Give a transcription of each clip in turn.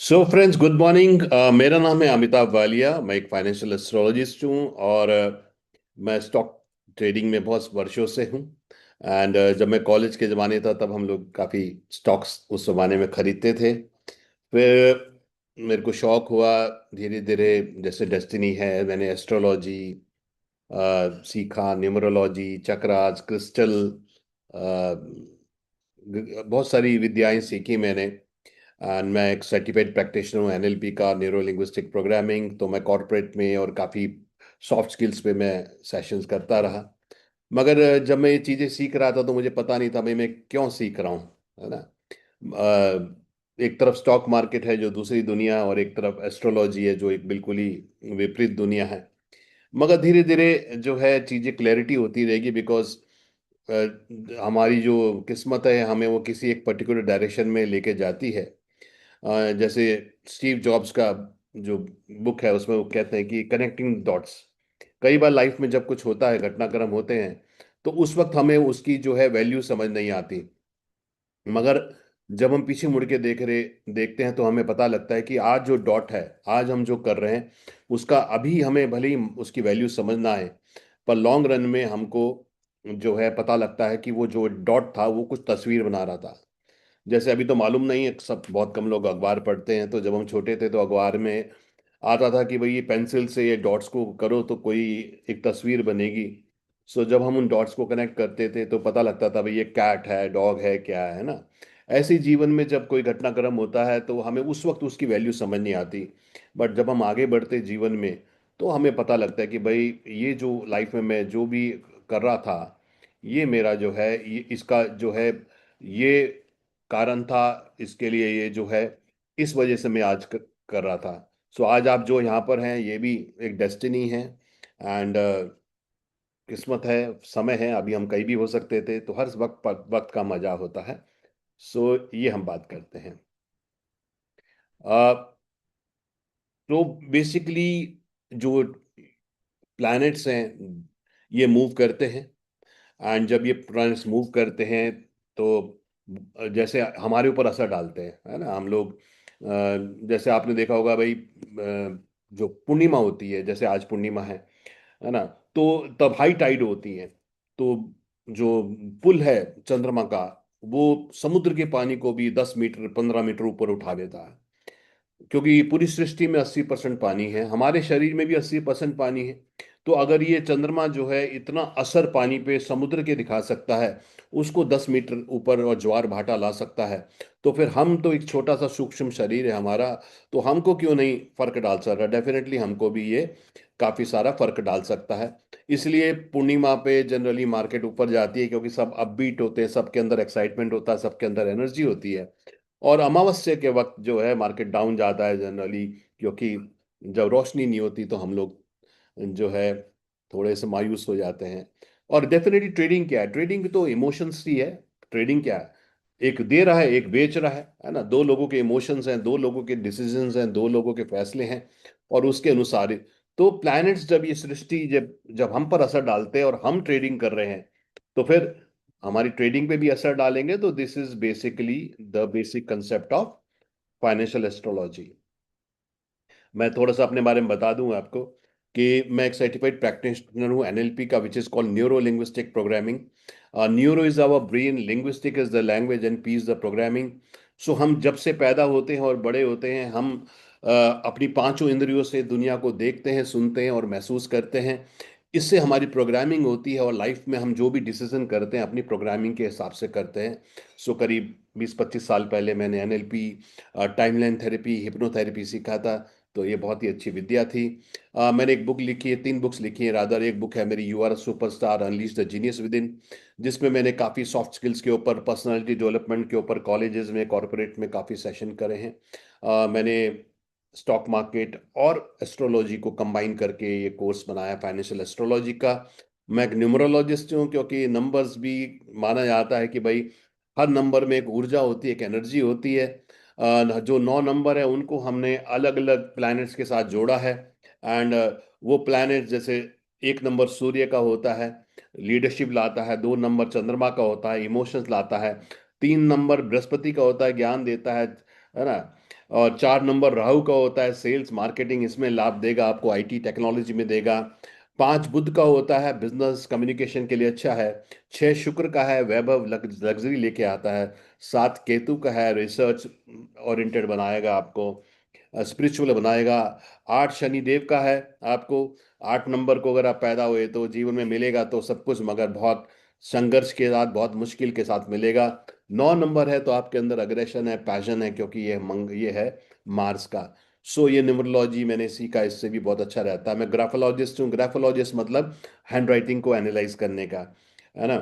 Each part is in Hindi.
So friends, good morning. मेरा नाम है अमिताभ वालिया। मैं एक फाइनेंशियल एस्ट्रोलॉजिस्ट हूँ और मैं स्टॉक ट्रेडिंग में बहुत वर्षों से हूँ। एंड जब मैं कॉलेज के ज़माने था तब हम लोग काफ़ी स्टॉक्स उस ज़माने में खरीदते थे। फिर मेरे को शौक हुआ धीरे धीरे। जैसे डेस्टिनी है, मैंने एस्ट्रोलॉजी सीखा, न्यूमरोलॉजी, चक्रास, क्रिस्टल, बहुत सारी विद्याएं सीखी मैंने। एंड मैं एक सर्टिफाइड प्रैक्टिशनर हूँ एनएलपी का, न्यूरो लिंग्विस्टिक प्रोग्रामिंग। तो मैं कॉर्पोरेट में और काफ़ी सॉफ्ट स्किल्स पे मैं सेशंस करता रहा। मगर जब मैं ये चीज़ें सीख रहा था तो मुझे पता नहीं था मैं क्यों सीख रहा हूँ, है ना। एक तरफ स्टॉक मार्केट है जो दूसरी दुनिया, और एक तरफ एस्ट्रोलॉजी है जो एक बिल्कुल ही विपरीत दुनिया है। मगर धीरे धीरे जो है चीज़ें क्लैरिटी होती रहेगी, बिकॉज हमारी जो किस्मत है हमें वो किसी एक पर्टिकुलर डायरेक्शन में लेके जाती है। जैसे स्टीव जॉब्स का जो बुक है उसमें वो कहते हैं कि कनेक्टिंग डॉट्स। कई बार लाइफ में जब कुछ होता है, घटनाक्रम होते हैं, तो उस वक्त हमें उसकी जो है वैल्यू समझ नहीं आती। मगर जब हम पीछे मुड़ के देखते हैं तो हमें पता लगता है कि आज जो डॉट है, आज हम जो कर रहे हैं, उसका अभी हमें भले ही उसकी वैल्यू समझ ना आए, पर लॉन्ग रन में हमको जो है पता लगता है कि वो जो डॉट था वो कुछ तस्वीर बना रहा था। जैसे अभी तो मालूम नहीं है, सब बहुत कम लोग अखबार पढ़ते हैं। तो जब हम छोटे थे तो अखबार में आता था कि भाई ये पेंसिल से ये डॉट्स को करो तो कोई एक तस्वीर बनेगी। सो जब हम उन डॉट्स को कनेक्ट करते थे तो पता लगता था भाई ये कैट है, डॉग है, क्या है ना। ऐसे ही जीवन में जब कोई घटनाक्रम होता है तो हमें उस वक्त उसकी वैल्यू समझ नहीं आती। बट जब हम आगे बढ़ते जीवन में तो हमें पता लगता है कि भाई ये जो लाइफ में मैं जो भी कर रहा था, ये मेरा जो है, ये इसका जो है, ये कारण था। इसके लिए ये जो है, इस वजह से मैं आज कर रहा था। सो आज आप जो यहाँ पर हैं ये भी एक डेस्टिनी है। एंड किस्मत है, समय है, अभी हम कहीं भी हो सकते थे। तो हर वक्त वक्त का मजा होता है। सो ये हम बात करते हैं। अ, तो बेसिकली जो प्लैनेट्स हैं ये मूव करते हैं। एंड जब ये प्लैनेट्स मूव करते हैं तो जैसे हमारे ऊपर असर डालते हैं, है ना। हम लोग जैसे आपने देखा होगा भाई, जो पूर्णिमा होती है, जैसे आज पूर्णिमा है ना। तो तब हाई टाइड होती है। तो जो पुल है चंद्रमा का, वो समुद्र के पानी को भी 10 मीटर 15 मीटर ऊपर उठा देता है। क्योंकि पूरी सृष्टि में 80% पानी है, हमारे शरीर में भी 80% पानी है। तो अगर ये चंद्रमा जो है इतना असर पानी पे समुद्र के दिखा सकता है, उसको 10 मीटर ऊपर और ज्वार भाटा ला सकता है, तो फिर हम तो एक छोटा सा सूक्ष्म शरीर है हमारा, तो हमको क्यों नहीं फर्क डाल सकता। डेफिनेटली हमको भी ये काफी सारा फर्क डाल सकता है। इसलिए पूर्णिमा पे जनरली मार्केट ऊपर जाती है, क्योंकि सब अपबीट होते हैं, सबके अंदर एक्साइटमेंट होता है, सबके अंदर एनर्जी होती है। और अमावस्या के वक्त जो है मार्केट डाउन जाता है जनरली, क्योंकि जब रोशनी नहीं होती तो हम लोग जो है थोड़े से मायूस हो जाते हैं। और डेफिनेटली ट्रेडिंग क्या है? ट्रेडिंग तो इमोशंस ही है। ट्रेडिंग क्या है? एक दे रहा है, एक बेच रहा है ना। दो लोगों के इमोशंस हैं, दो लोगों के डिसीजंस हैं, दो लोगों के फैसले हैं, और उसके अनुसार तो प्लैनेट्स जब ये सृष्टि जब जब हम पर असर डालते हैं और हम ट्रेडिंग कर रहे हैं, तो फिर हमारी ट्रेडिंग पे भी असर डालेंगे। तो this is basically the basic concept of financial astrology. मैं थोड़ा सा अपने बारे में बता दूं आपको कि मैं एक सर्टिफाइड प्रैक्टिशनर हूँ एनएलपी का, which is called neuro linguistic programming. Neuro is our brain, linguistic is the language, and P is the programming. So हम जब से पैदा होते हैं और बड़े होते हैं, हम अपनी पांचों इंद्रियों से दुनिया को देखते हैं, सुनते हैं और महसूस करते हैं। इससे हमारी प्रोग्रामिंग होती है, और लाइफ में हम जो भी डिसीजन करते हैं अपनी प्रोग्रामिंग के हिसाब से करते हैं। सो करीब 20-25 साल पहले मैंने एनएलपी, टाइमलाइन थेरेपी, हिप्नोथेरेपी सीखा था। तो ये बहुत ही अच्छी विद्या थी। मैंने एक बुक लिखी है, 3 बुक्स लिखी है रादर। एक बुक है मेरी, you are a superstar, unleash the genius within, जिसमें मैंने काफ़ी सॉफ्ट स्किल्स के ऊपर, पर्सनालिटी डेवलपमेंट के ऊपर कॉलेजेस में, कॉरपोरेट में काफ़ी सेशन करे हैं। मैंने स्टॉक मार्केट और एस्ट्रोलॉजी को कंबाइन करके ये कोर्स बनाया फाइनेंशियल एस्ट्रोलॉजी का। मैं एक न्यूमरोलॉजिस्ट हूँ, क्योंकि नंबर्स भी माना जाता है कि भाई हर नंबर में एक ऊर्जा होती है, एक एनर्जी होती है। जो 9 नंबर है उनको हमने अलग अलग प्लैनेट्स के साथ जोड़ा है। एंड वो प्लैनेट जैसे 1 नंबर सूर्य का होता है, लीडरशिप लाता है। 2 नंबर चंद्रमा का होता है, इमोशंस लाता है। 3 नंबर बृहस्पति का होता है, ज्ञान देता है ना। और 4 नंबर राहु का होता है सेल्स मार्केटिंग, इसमें लाभ देगा आपको, आईटी टेक्नोलॉजी में देगा। 5 बुध का होता है बिजनेस कम्युनिकेशन के लिए अच्छा है। 6 शुक्र का है वैभव लग्जरी लेके आता है। 7 केतु का है रिसर्च ओरिएंटेड बनाएगा आपको, स्पिरिचुअल बनाएगा। 8 शनिदेव का है आपको। 8 नंबर को अगर आप पैदा हुए तो जीवन में मिलेगा तो सब कुछ, मगर बहुत संघर्ष के साथ, बहुत मुश्किल के साथ मिलेगा। 9 नंबर है तो आपके अंदर अग्रेशन है, पैशन है, क्योंकि ये है मार्स का। सो ये न्यूमरोलॉजी मैंने सीखा, इससे भी बहुत अच्छा रहता है। मैं ग्राफोलॉजिस्ट हूँ। ग्राफोलॉजिस्ट मतलब हैंड राइटिंग को एनालाइज करने का, है ना।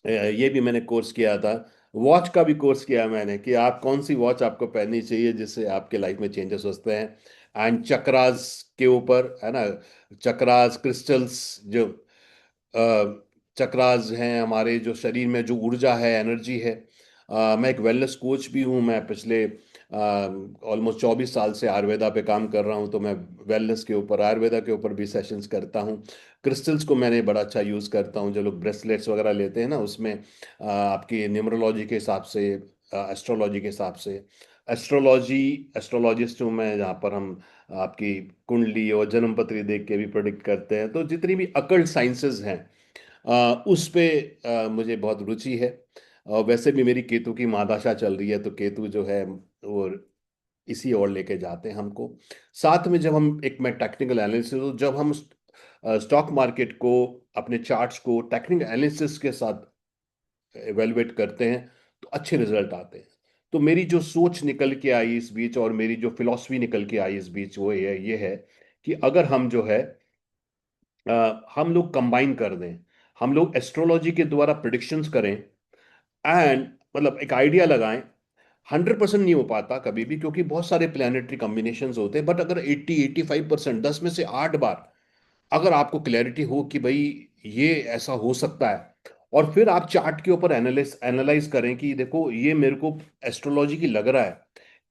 ये भी मैंने कोर्स किया था। वॉच का भी कोर्स किया मैंने, कि आप कौन सी वॉच आपको पहननी चाहिए जिससे आपके लाइफ में चेंजेस होते हैं। एंड चक्रास के ऊपर, है ना, चक्रास क्रिस्टल्स, जो चक्रास हैं हमारे जो शरीर में जो ऊर्जा है, एनर्जी है। मैं एक वेलनेस कोच भी हूँ। मैं पिछले ऑलमोस्ट 24 साल से आयुर्वेदा पे काम कर रहा हूँ, तो मैं वेलनेस के ऊपर, आयुर्वेदा के ऊपर भी सेशंस करता हूँ। क्रिस्टल्स को मैंने बड़ा अच्छा यूज़ करता हूँ। जो लोग ब्रेसलेट्स वगैरह लेते हैं ना, उसमें आपकी न्यूमरोलॉजी के हिसाब से, एस्ट्रोलॉजी के हिसाब से, एस्ट्रोलॉजी, एस्ट्रोलॉजिस्ट हूँ मैं, जहाँ पर हम आपकी कुंडली और जन्मपत्री देख के भी प्रोडिक्ट करते हैं। तो जितनी भी अकल्ट साइंसेज हैं, उस पे मुझे बहुत रुचि है। और वैसे भी मेरी केतु की महादशा चल रही है, तो केतु जो है वो इसी ओर लेके जाते हैं हमको। साथ में जब हम, एक मैं टेक्निकल एनालिसिस, जब हम स्टॉक मार्केट को, अपने चार्ट्स को टेक्निकल एनालिसिस के साथ एवेलुएट करते हैं, तो अच्छे रिजल्ट आते हैं। तो मेरी जो सोच निकल के आई इस बीच, और मेरी जो फिलॉसफी निकल के आई इस बीच, वो ये है कि अगर हम जो है, हम लोग कंबाइन कर दें, हम लोग एस्ट्रोलॉजी के द्वारा प्रिडिक्शंस करें, एंड मतलब एक आइडिया लगाएं। 100% नहीं हो पाता कभी भी, क्योंकि बहुत सारे प्लानिटरी कॉम्बिनेशंस होते हैं, बट अगर 80-85%, 10 में से 8 बार अगर आपको क्लैरिटी हो कि भाई ये ऐसा हो सकता है, और फिर आप चार्ट के ऊपर एनालिस एनालाइज करें कि देखो ये मेरे को एस्ट्रोलॉजी की लग रहा है,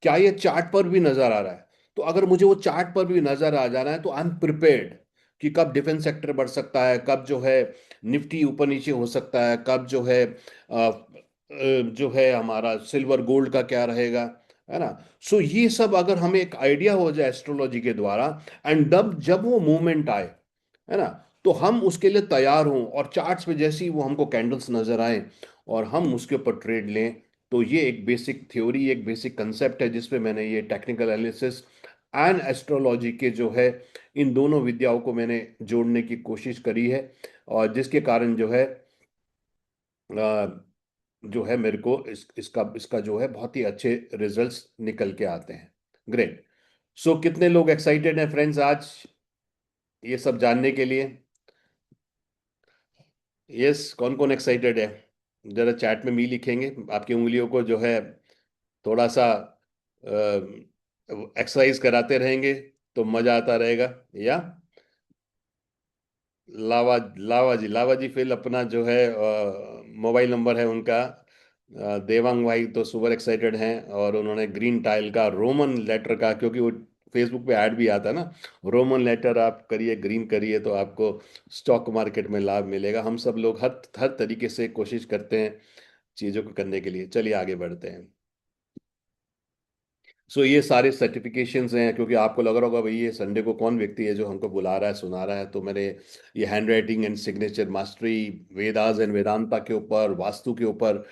क्या ये चार्ट पर भी नजर आ रहा है। तो अगर मुझे वो चार्ट पर भी नजर आ जा रहा है, तो आई एम प्रिपेयर्ड कि कब डिफेंस सेक्टर बढ़ सकता है, कब जो है निफ्टी ऊपर नीचे हो सकता है, कब जो है हमारा सिल्वर गोल्ड का क्या रहेगा, है ना। सो ये सब अगर हमें एक आइडिया हो जाए एस्ट्रोलॉजी के द्वारा, एंड जब जब वो मूवमेंट आए, है ना, तो हम उसके लिए तैयार हों, और चार्ट्स में जैसे ही वो हमको कैंडल्स नजर आए और हम उसके ऊपर ट्रेड लें। तो ये एक बेसिक थ्योरी, एक बेसिक कंसेप्ट है, जिसपे मैंने ये टेक्निकल एनालिसिस एंड एस्ट्रोलॉजी के जो है, इन दोनों विद्याओं को मैंने जोड़ने की कोशिश करी है। और जिसके कारण जो है मेरे को इसका इसका जो है बहुत ही अच्छे रिजल्ट्स निकल के आते हैं। ग्रेट। सो कितने लोग एक्साइटेड हैं फ्रेंड्स आज ये सब जानने के लिए? यस, कौन कौन एक्साइटेड है? जरा चैट में मी लिखेंगे, आपकी उंगलियों को जो है थोड़ा सा एक्सरसाइज कराते रहेंगे तो मजा आता रहेगा। या लावा जी फिर अपना जो है मोबाइल नंबर है उनका। देवांग भाई तो सुपर एक्साइटेड हैं, और उन्होंने ग्रीन टाइल का, रोमन लेटर का, क्योंकि वो फेसबुक पे ऐड भी आता है ना, रोमन लेटर आप करिए, ग्रीन करिए, तो आपको स्टॉक मार्केट में लाभ मिलेगा। हम सब लोग हर हर तरीके से कोशिश करते हैं चीज़ों को करने के लिए। चलिए आगे बढ़ते हैं। सो ये सारे सर्टिफिकेशंस हैं, क्योंकि आपको लग रहा होगा भाई ये संडे को कौन व्यक्ति है जो हमको बुला रहा है, सुना रहा है। तो मैंने ये hand writing and signature mastery, Vedas and Vedanta के ऊपर, वास्तु के ऊपर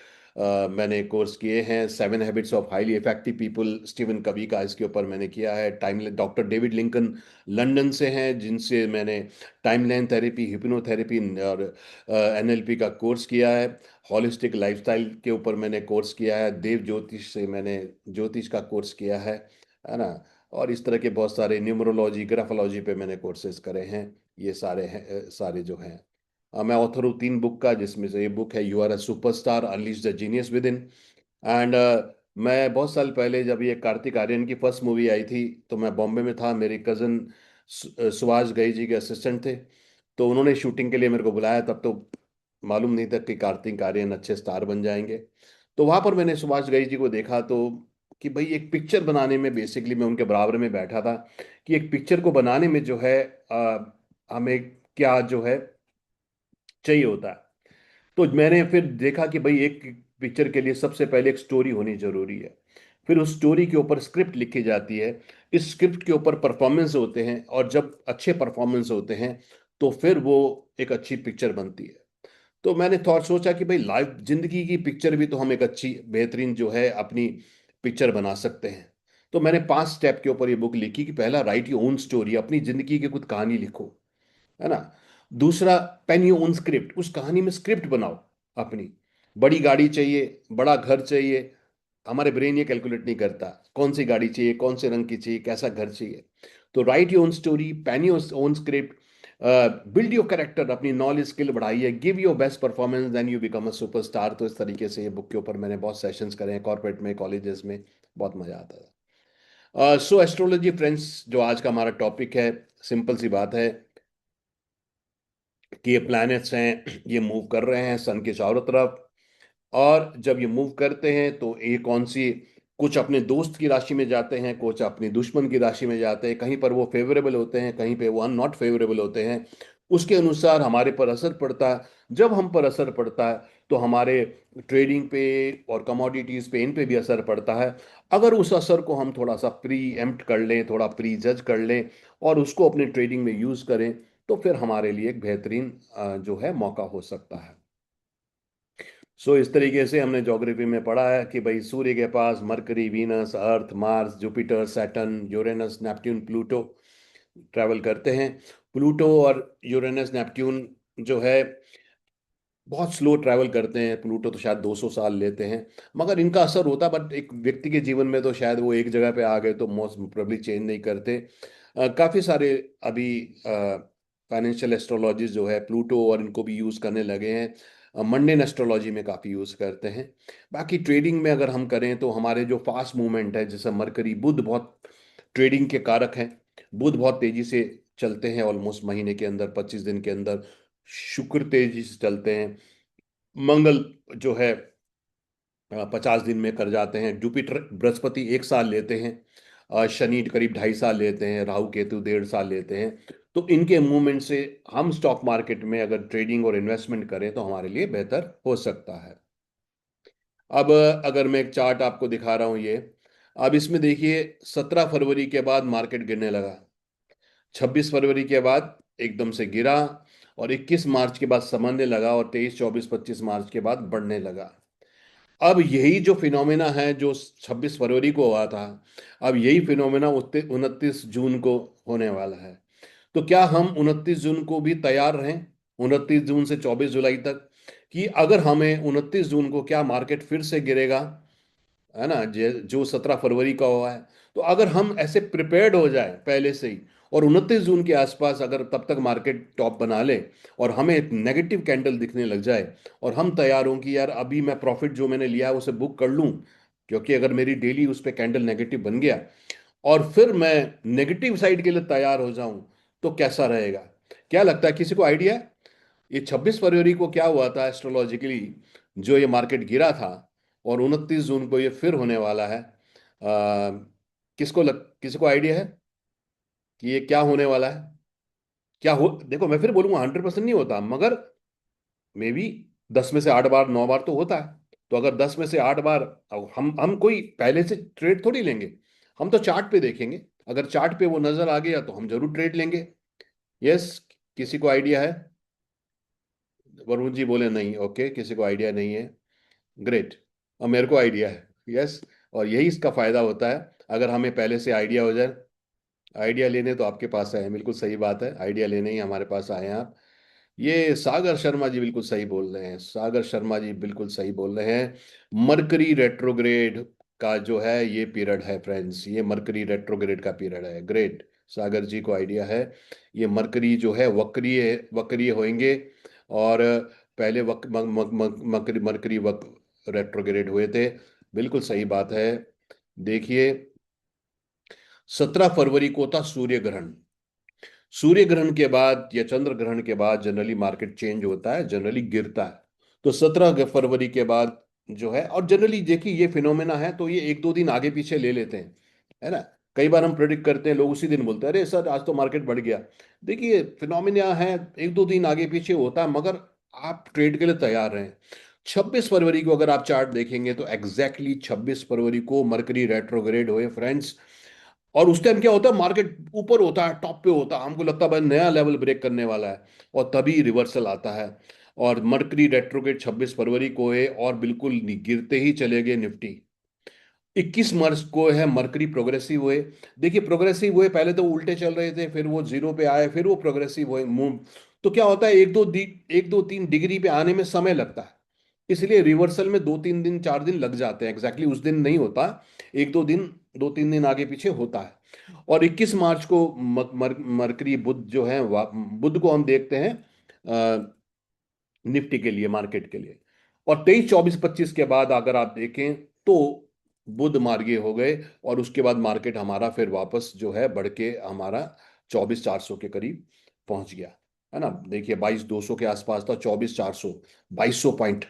मैंने कोर्स किए हैं। 7 habits of highly effective people, Steven कवी का, इसके ऊपर मैंने किया है। Time doctor David Lincoln London से हैं, जिनसे मैंने टाइमलाइन थेरेपी, हिप्नोथेरेपी और एनएलपी का कोर्स किया है। हॉलिस्टिक लाइफस्टाइल के ऊपर मैंने कोर्स किया है। देव ज्योतिष से मैंने ज्योतिष का कोर्स किया है ना। और इस तरह के बहुत सारे, न्यूमरोलॉजी, ग्राफोलॉजी पे मैंने कोर्सेज करे हैं। ये सारे हैं, सारे जो हैं। मैं ऑथर हूँ 3 बुक का, जिसमें से ये बुक है you are a superstar, unleash the genius within. And मैं बहुत साल पहले, जब ये कार्तिक आर्यन की फर्स्ट मूवी आई थी, तो मैं बॉम्बे में था। मेरे कज़न सुभाष घई जी के असिस्टेंट थे, तो उन्होंने शूटिंग के लिए मेरे को बुलाया। तब तो मालूम नहीं था कि कार्तिक आर्यन अच्छे स्टार बन जाएंगे। तो वहां पर मैंने सुभाष घई जी को देखा, तो कि भाई एक पिक्चर बनाने में, बेसिकली मैं उनके बराबर में बैठा था, कि एक पिक्चर को बनाने में जो है हमें क्या जो है चाहिए होता है। तो मैंने फिर देखा कि भाई एक पिक्चर के लिए सबसे पहले एक स्टोरी होनी जरूरी है। फिर उस स्टोरी के ऊपर स्क्रिप्ट लिखी जाती है, इस स्क्रिप्ट के ऊपर परफॉर्मेंस होते हैं, और जब अच्छे परफॉर्मेंस होते हैं तो फिर वो एक अच्छी पिक्चर बनती है। तो मैंने थॉट सोचा कि भाई लाइफ जिंदगी की पिक्चर भी तो हम एक अच्छी बेहतरीन जो है अपनी पिक्चर बना सकते हैं। तो मैंने 5 स्टेप के ऊपर ये बुक लिखी कि पहला, राइट योर ओन स्टोरी, अपनी जिंदगी की कुछ कहानी लिखो, है ना। दूसरा, पेन योर ओन स्क्रिप्ट, उस कहानी में स्क्रिप्ट बनाओ अपनी। बड़ी गाड़ी चाहिए, बड़ा घर चाहिए, हमारे ब्रेन ये कैलकुलेट नहीं करता कौन सी गाड़ी चाहिए, कौन से रंग की चाहिए, कैसा घर चाहिए। तो write your own story, pen your own script, build your character, अपनी नॉलेज स्किल बढ़ाइए, give your best performance, then you become a superstar. तो इस तरीके से ये बुक के ऊपर मैंने बहुत सेशंस करे हैं, कॉर्पोरेट में, कॉलेजेस में, बहुत मजा आता था। सो एस्ट्रोलॉजी फ्रेंड्स, जो आज का हमारा टॉपिक है, सिंपल सी बात है कि ये प्लैनेट्स हैं, ये मूव कर रहे हैं सन के चारों तरफ। और जब ये मूव करते हैं तो ये कौन सी, कुछ अपने दोस्त की राशि में जाते हैं, कुछ अपनी दुश्मन की राशि में जाते हैं, कहीं पर वो फेवरेबल होते हैं, कहीं पे वो नॉट फेवरेबल होते हैं। उसके अनुसार हमारे पर असर पड़ता है। जब हम पर असर पड़ता है तो हमारे ट्रेडिंग पे और कमोडिटीज पे, इन पे भी असर पड़ता है। अगर उस असर को हम थोड़ा सा प्री एम्प्ट कर लें, थोड़ा प्री जज कर लें और उसको अपने ट्रेडिंग में यूज करें, तो फिर हमारे लिए एक बेहतरीन जो है मौका हो सकता है। सो इस तरीके से हमने ज्योग्राफी में पढ़ा है कि भाई सूर्य के पास Mercury, Venus, Earth, Mars, Jupiter, Saturn, Uranus, Neptune, Pluto travel करते हैं। प्लूटो और यूरेनस, नेपट्टून जो है बहुत स्लो ट्रैवल करते हैं। प्लूटो तो शायद 200 साल लेते हैं, मगर इनका असर होता है। बट एक व्यक्ति के जीवन में तो शायद वो एक जगह पे आ गए तो मोस्ट प्रोबेबली चेंज नहीं करते। काफ़ी सारे अभी फाइनेंशियल एस्ट्रोलॉजिस्ट जो है प्लूटो और इनको भी यूज़ करने लगे हैं। मंडेन एस्ट्रोलॉजी में काफ़ी यूज़ करते हैं। बाकी ट्रेडिंग में अगर हम करें तो हमारे जो फास्ट मूवमेंट है, जैसे मरकरी, बुध बहुत ट्रेडिंग के कारक हैं। बुध बहुत तेजी से चलते हैं, ऑलमोस्ट महीने के अंदर, 25 दिन के अंदर। शुक्र तेजी से चलते हैं। मंगल जो है 50 दिन में कर जाते हैं। जुपिटर, बृहस्पति 1 साल लेते हैं। शनि करीब 2.5 साल लेते हैं। राहु केतु 1.5 साल लेते हैं। तो इनके मूवमेंट से हम स्टॉक मार्केट में अगर ट्रेडिंग और इन्वेस्टमेंट करें तो हमारे लिए बेहतर हो सकता है। अब अगर मैं एक चार्ट आपको दिखा रहा हूं ये, अब इसमें देखिए 17 फरवरी के बाद मार्केट गिरने लगा, 26 फरवरी के बाद एकदम से गिरा, और 21 मार्च के बाद समझने लगा, और 23, 24, 25 मार्च के बाद बढ़ने लगा। अब यही जो फिनोमेना है जो 26 फरवरी को हुआ था, अब यही फिनोमेना 29 जून को होने वाला है। तो क्या हम 29 जून को भी तैयार रहें, 29 जून से 24 जुलाई तक, कि अगर हमें 29 जून को क्या मार्केट फिर से गिरेगा, है ना, जो 17 फरवरी का हुआ है। तो अगर हम ऐसे प्रिपेयर्ड हो जाए पहले से ही, और 29 जून के आसपास अगर तब तक मार्केट टॉप बना ले और हमें एक नेगेटिव कैंडल दिखने लग जाए, और हम तैयार हों कि यार अभी मैं प्रॉफिट जो मैंने लिया है उसे बुक कर लूं, क्योंकि अगर मेरी डेली उस पर कैंडल नेगेटिव बन गया, और फिर मैं नेगेटिव साइड के लिए तैयार हो जाऊं, तो कैसा रहेगा। क्या लगता है किसी को आइडिया है? ये 26 फरवरी को क्या हुआ था एस्ट्रोलॉजिकली, जो ये मार्केट गिरा था, और 29 जून को ये फिर होने वाला है। किसी को आइडिया है कि ये क्या होने वाला है? क्या हो, देखो मैं फिर बोलूंगा 100% नहीं होता, मगर मे बी 10 में से 8 बार, 9 बार तो होता है। तो अगर 10 में से 8 बार, अब हम कोई पहले से ट्रेड थोड़ी लेंगे, हम तो चार्ट पे देखेंगे। अगर चार्ट पे वो नजर आ गया तो हम जरूर ट्रेड लेंगे। यस, किसी को आइडिया है? वरुण जी बोले नहीं, ओके, किसी को आइडिया नहीं है। ग्रेट, और मेरे को आइडिया है। यस, और यही इसका फायदा होता है, अगर हमें पहले से आइडिया हो जाए। आइडिया लेने तो आपके पास आए हैं, बिल्कुल सही बात है, आइडिया लेने ही हमारे पास आए हैं आप। ये सागर शर्मा जी बिल्कुल सही बोल रहे हैं, सागर शर्मा जी बिल्कुल सही बोल रहे हैं। मरकरी रेट्रोग्रेड का जो है ये पीरियड है फ्रेंड्स, ये मरकरी रेट्रोग्रेड का पीरियड है। ग्रेट, सागर जी को आइडिया है। ये मरकरी जो है वक्रीय वक्रीय होंगे, और पहले मरकरी मरकरी रेट्रोग्रेड हुए थे। बिल्कुल सही बात है। देखिए 17 फरवरी को था सूर्य ग्रहण। सूर्य ग्रहण के बाद या चंद्र ग्रहण के बाद जनरली मार्केट चेंज होता है, जनरली गिरता है। तो 17 फरवरी के बाद जो है, और जनरली देखिए ये फिनोमेना है तो ये 1-2 दिन आगे पीछे ले लेते हैं, है ना। कई बार हम प्रेडिक्ट करते हैं, लोग उसी दिन बोलते हैं अरे सर आज तो मार्केट बढ़ गया। देखिए फिनोमेना है, 1-2 दिन आगे पीछे होता है, मगर आप ट्रेड के लिए तैयार रहें। 26 फरवरी को अगर आप चार्ट देखेंगे तो एग्जैक्टली 26 फरवरी को मरकरी रेट्रोग्रेड हुए फ्रेंड्स। और उस टाइम क्या होता है, मार्केट ऊपर होता है, टॉप पे होता है, हमको लगता है भाई नया लेवल ब्रेक करने वाला है, और तभी रिवर्सल आता है। और मरकरी रेट्रोग्रेड 26 फरवरी को है, और बिल्कुल गिरते ही चले गए निफ्टी। 21 मार्च को है मरकरी प्रोग्रेसिव हुए। देखिए प्रोग्रेसिव हुए, पहले तो उल्टे चल रहे थे, फिर वो जीरो पे आए, फिर वो प्रोग्रेसिव हुए मूव। तो क्या होता है, एक दो तीन डिग्री पे आने में समय लगता है, इसलिए रिवर्सल में 2 3 दिन 4 दिन लग जाते हैं, एग्जैक्टली उस दिन नहीं होता, एक दो दिन 2 3 दिन आगे पीछे होता है। और 21 मार्च को मरकरी बुध जो है, बुध को हम देखते हैं निफ्टी के लिए, मार्केट के लिए। और 23 24 25 के बाद अगर आप देखें तो बुध मार्गी हो गए, और उसके बाद मार्केट हमारा फिर वापस जो है बढ़ के हमारा 24 400 के करीब पहुंच गया, है ना। देखिए 22 200 के आसपास था, 24 400, 2200 पॉइंट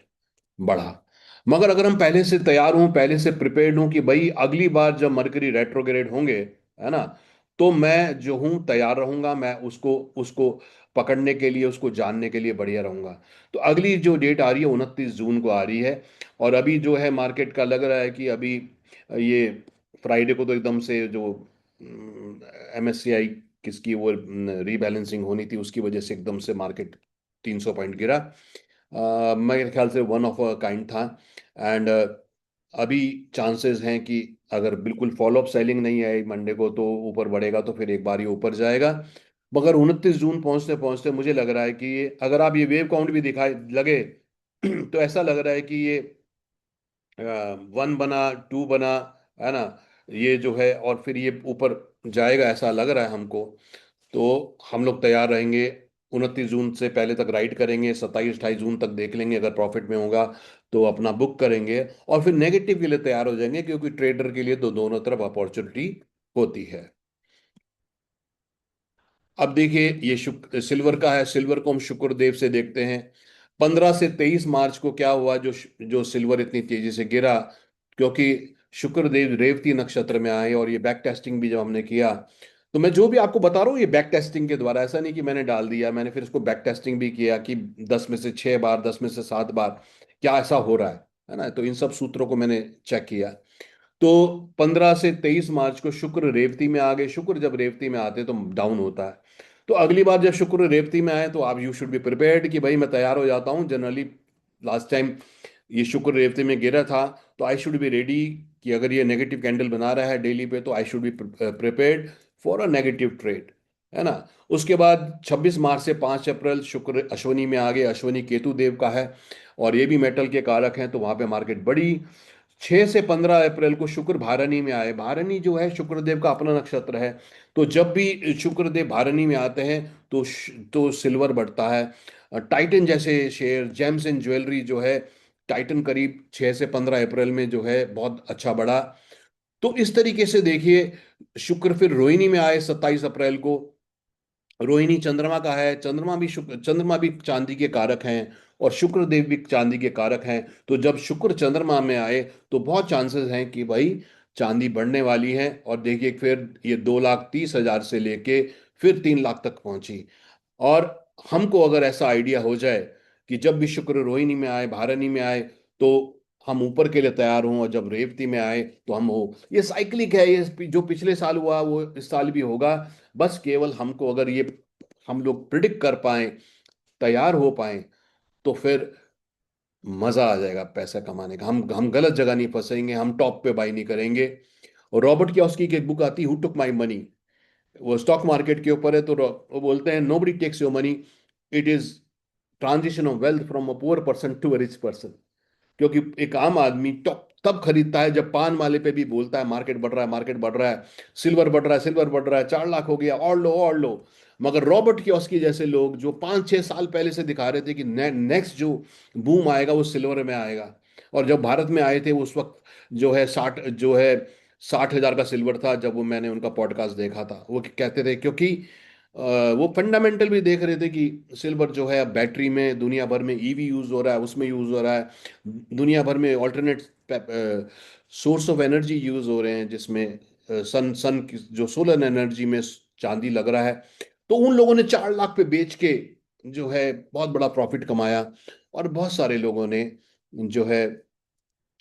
बढ़ा। मगर अगर हम पहले से तैयार हों, पहले से प्रिपेयर्ड हूं कि भाई अगली बार जब मरकरी रेट्रोग्रेड होंगे, है ना, तो मैं जो हूं तैयार रहूंगा, मैं उसको उसको पकड़ने के लिए, उसको जानने के लिए बढ़िया रहूंगा। तो अगली जो डेट आ रही है 29 जून को आ रही है। और अभी जो है मार्केट का लग रहा है कि अभी ये फ्राइडे को तो एकदम से जो एमएससीआई किसकी वो रीबैलेंसिंग होनी थी, उसकी वजह से एकदम से मार्केट 300 पॉइंट गिरा। मेरे ख्याल से वन ऑफ अ काइंड था। एंड अभी चांसेस हैं कि अगर बिल्कुल फॉलो अप सेलिंग नहीं आई मंडे को तो ऊपर बढ़ेगा, तो फिर एक बार ये ऊपर जाएगा। मगर 29 जून पहुंचते पहुंचते मुझे लग रहा है कि ये, अगर आप ये वेव काउंट भी दिखाए लगे तो ऐसा लग रहा है कि ये 1 बना, 2 बना, है ना, ये जो है, और फिर ये ऊपर जाएगा ऐसा लग रहा है हमको। तो हम लोग तैयार रहेंगे, 29 जून से पहले तक राइड करेंगे, 27 28 जून तक देख लेंगे, अगर प्रॉफिट में होगा तो अपना बुक करेंगे, और फिर नेगेटिव के लिए तैयार हो जाएंगे, क्योंकि ट्रेडर के लिए तो दोनों तरफ अपॉर्चुनिटी होती है। अब देखिए ये सिल्वर का है, सिल्वर को हम शुक्रदेव से देखते हैं। 15 से 23 मार्च को क्या हुआ, जो सिल्वर इतनी तेजी से गिरा, क्योंकि शुक्रदेव रेवती नक्षत्र में आए, और ये बैक टेस्टिंग भी जब हमने किया, तो मैं जो भी आपको बता रहा हूँ ये बैक टेस्टिंग के द्वारा, ऐसा नहीं कि मैंने डाल दिया, मैंने फिर इसको बैक टेस्टिंग भी किया कि 10 में से 6 बार, 10 में से 7 बार क्या ऐसा हो रहा है ना, तो इन सब सूत्रों को मैंने चेक किया। तो 15 से 23 मार्च को शुक्र रेवती में आ गए। शुक्र जब रेवती में आते तो डाउन होता है। तो अगली बार जब शुक्र रेवती में आए तो आप यू शुड बी प्रिपेयर्ड कि भाई मैं तैयार हो जाता हूँ। जनरली लास्ट टाइम ये शुक्र रेवती में गिरा था, तो आई शुड बी रेडी कि अगर ये नेगेटिव कैंडल बना रहा है डेली पे, तो I should be prepared for a negative trade, है ना। उसके बाद 26 मार्च से 5 अप्रैल शुक्र अश्वनी में आ गए। अश्वनी केतु देव का है, और ये भी मेटल के कारक हैं, तो वहां पे मार्केट बढ़ी। 6 से 15 अप्रैल को शुक्र भारनी में आए। भारनी जो है शुक्रदेव का अपना नक्षत्र है, तो जब भी शुक्रदेव भारनी में आते हैं तो सिल्वर बढ़ता है। टाइटन जैसे शेयर, जेम्स एंड ज्वेलरी जो है, टाइटन करीब 6 से 15 अप्रैल में जो है बहुत अच्छा बढ़ा। तो इस तरीके से देखिए, शुक्र फिर रोहिणी में आए 27 अप्रैल को। रोहिणी चंद्रमा का है, चंद्रमा भी चांदी के कारक हैं, और शुक्र देव भी चांदी के कारक हैं। तो जब शुक्र चंद्रमा में आए तो बहुत चांसेस हैं कि भाई चांदी बढ़ने वाली है। और देखिए फिर ये 2,30,000 से लेके फिर 3 लाख तक पहुंची। और हमको अगर ऐसा आइडिया हो जाए कि जब भी शुक्र रोहिणी में आए, भारनी में आए, तो हम ऊपर के लिए तैयार हों, और जब रेवती में आए तो हम हो। ये साइक्लिक है, ये जो पिछले साल हुआ वो इस साल भी होगा। बस केवल हमको अगर ये हम लोग प्रिडिक्ट कर पाए, तैयार हो पाए, तो फिर मजा आ जाएगा पैसा कमाने का। हम गलत जगह नहीं फंसेंगे, हम टॉप पे बाई नहीं करेंगे। और रॉबर्ट कियोसाकी की एक बुक आती है, हु टुक माई मनी, वो स्टॉक मार्केट के ऊपर है। तो वो बोलते हैं nobody takes your money, it is transition of wealth from a poor person to a rich person. क्योंकि एक आम आदमी टॉप तब खरीदता है जब पान वाले पे भी बोलता है मार्केट बढ़ रहा है, मार्केट बढ़ रहा है, सिल्वर बढ़ रहा है, सिल्वर बढ़ रहा है, 4 लाख हो गया, और लो और लो। मगर रॉबर्ट कियोसाकी जैसे लोग जो 5 6 साल पहले से दिखा रहे थे कि नेक्स्ट जो बूम आएगा वो सिल्वर में आएगा। और जब भारत में आए थे उस वक्त जो है 60,000 का सिल्वर था, जब वो मैंने उनका पॉडकास्ट देखा था, वो कहते थे क्योंकि वो फंडामेंटल भी देख रहे थे कि सिल्वर जो है बैटरी में, दुनिया भर में ईवी यूज हो रहा है, उसमें यूज हो रहा है, दुनिया भर में alternate source of energy use हो रहे हैं, जिसमें सन सन जो सोलर एनर्जी में चांदी लग रहा है। तो उन लोगों ने 4 लाख पे बेच के जो है बहुत बड़ा प्रॉफिट कमाया। और बहुत सारे लोगों ने जो है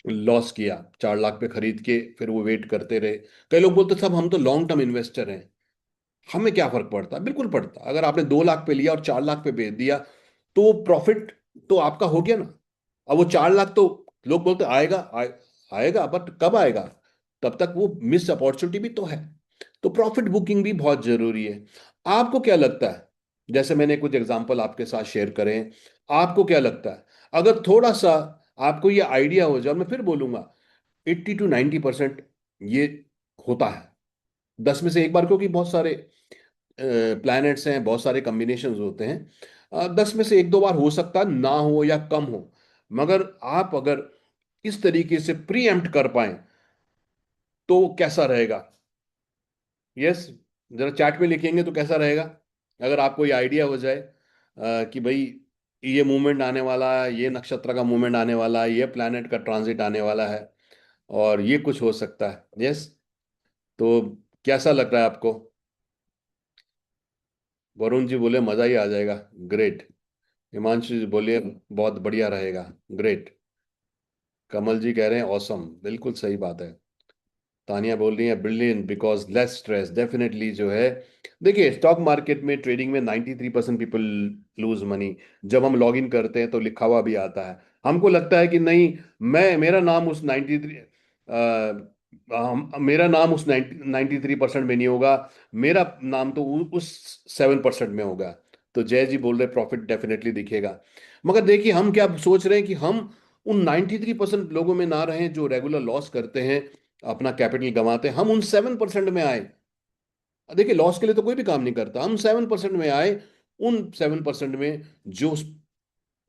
लॉस किया, 4 लाख पे खरीद के फिर वो वेट करते रहे। कई लोग बोलते साहब हम तो लॉन्ग टर्म इन्वेस्टर हैं, हमें क्या फर्क पड़ता। बिल्कुल पड़ता। अगर आपने 2 लाख पे लिया और 4 लाख पे बेच दिया तो वो प्रॉफिट तो आपका हो गया ना। अब वो 4 लाख तो लोग बोलते आएगा आएगा, बट कब आएगा? तब तक वो मिस अपॉर्चुनिटी भी तो है। तो प्रॉफिट बुकिंग भी बहुत जरूरी है। आपको क्या लगता है, जैसे मैंने कुछ एग्जांपल आपके साथ शेयर करें, आपको क्या लगता है अगर थोड़ा सा आपको ये आइडिया हो जाए, मैं फिर बोलूंगा 80 to 90% ये होता है 10 में से एक बार, क्योंकि बहुत सारे प्लैनेट्स हैं, बहुत सारे कॉम्बिनेशंस होते हैं। 10 में से 1 2 बार हो सकता है ना हो या कम हो, मगर आप अगर इस तरीके से प्री एम्प्ट कर पाए तो कैसा रहेगा? यस, जरा चैट में लिखेंगे तो कैसा रहेगा अगर आपको ये आइडिया हो जाए कि भाई ये मूवमेंट आने वाला है, ये नक्षत्र का मूवमेंट आने वाला है, ये प्लैनेट का ट्रांजिट आने वाला है, और ये कुछ हो सकता है। यस, तो कैसा लग रहा है आपको? वरुण जी बोले मजा ही आ जाएगा। ग्रेट। हिमांशु जी बोलिए बहुत बढ़िया रहेगा। ग्रेट। कमल जी कह रहे हैं ऑसम, बिल्कुल सही बात है। तानिया बोल रही है brilliant because less stress. Definitely जो है, देखिए स्टॉक मार्केट में ट्रेडिंग में 93% पीपल लूज मनी। जब हम लॉग इन करते हैं तो लिखा हुआ भी आता है, हमको लगता है कि नहीं, मैं मेरा नाम उस 93 मेरा नाम उस 93% में नहीं होगा, मेरा नाम तो उस 7% में होगा। तो जय जी बोल रहे प्रॉफिट डेफिनेटली दिखेगा। मगर देखिए हम क्या सोच रहे हैं कि हम उन 93% लोगों में ना रहें जो रेगुलर लॉस करते हैं, अपना कैपिटल गंवाते हैं, हम उन 7% में आए। देखिए लॉस के लिए तो कोई भी काम नहीं करता, हम 7% में आए, उन 7% में जो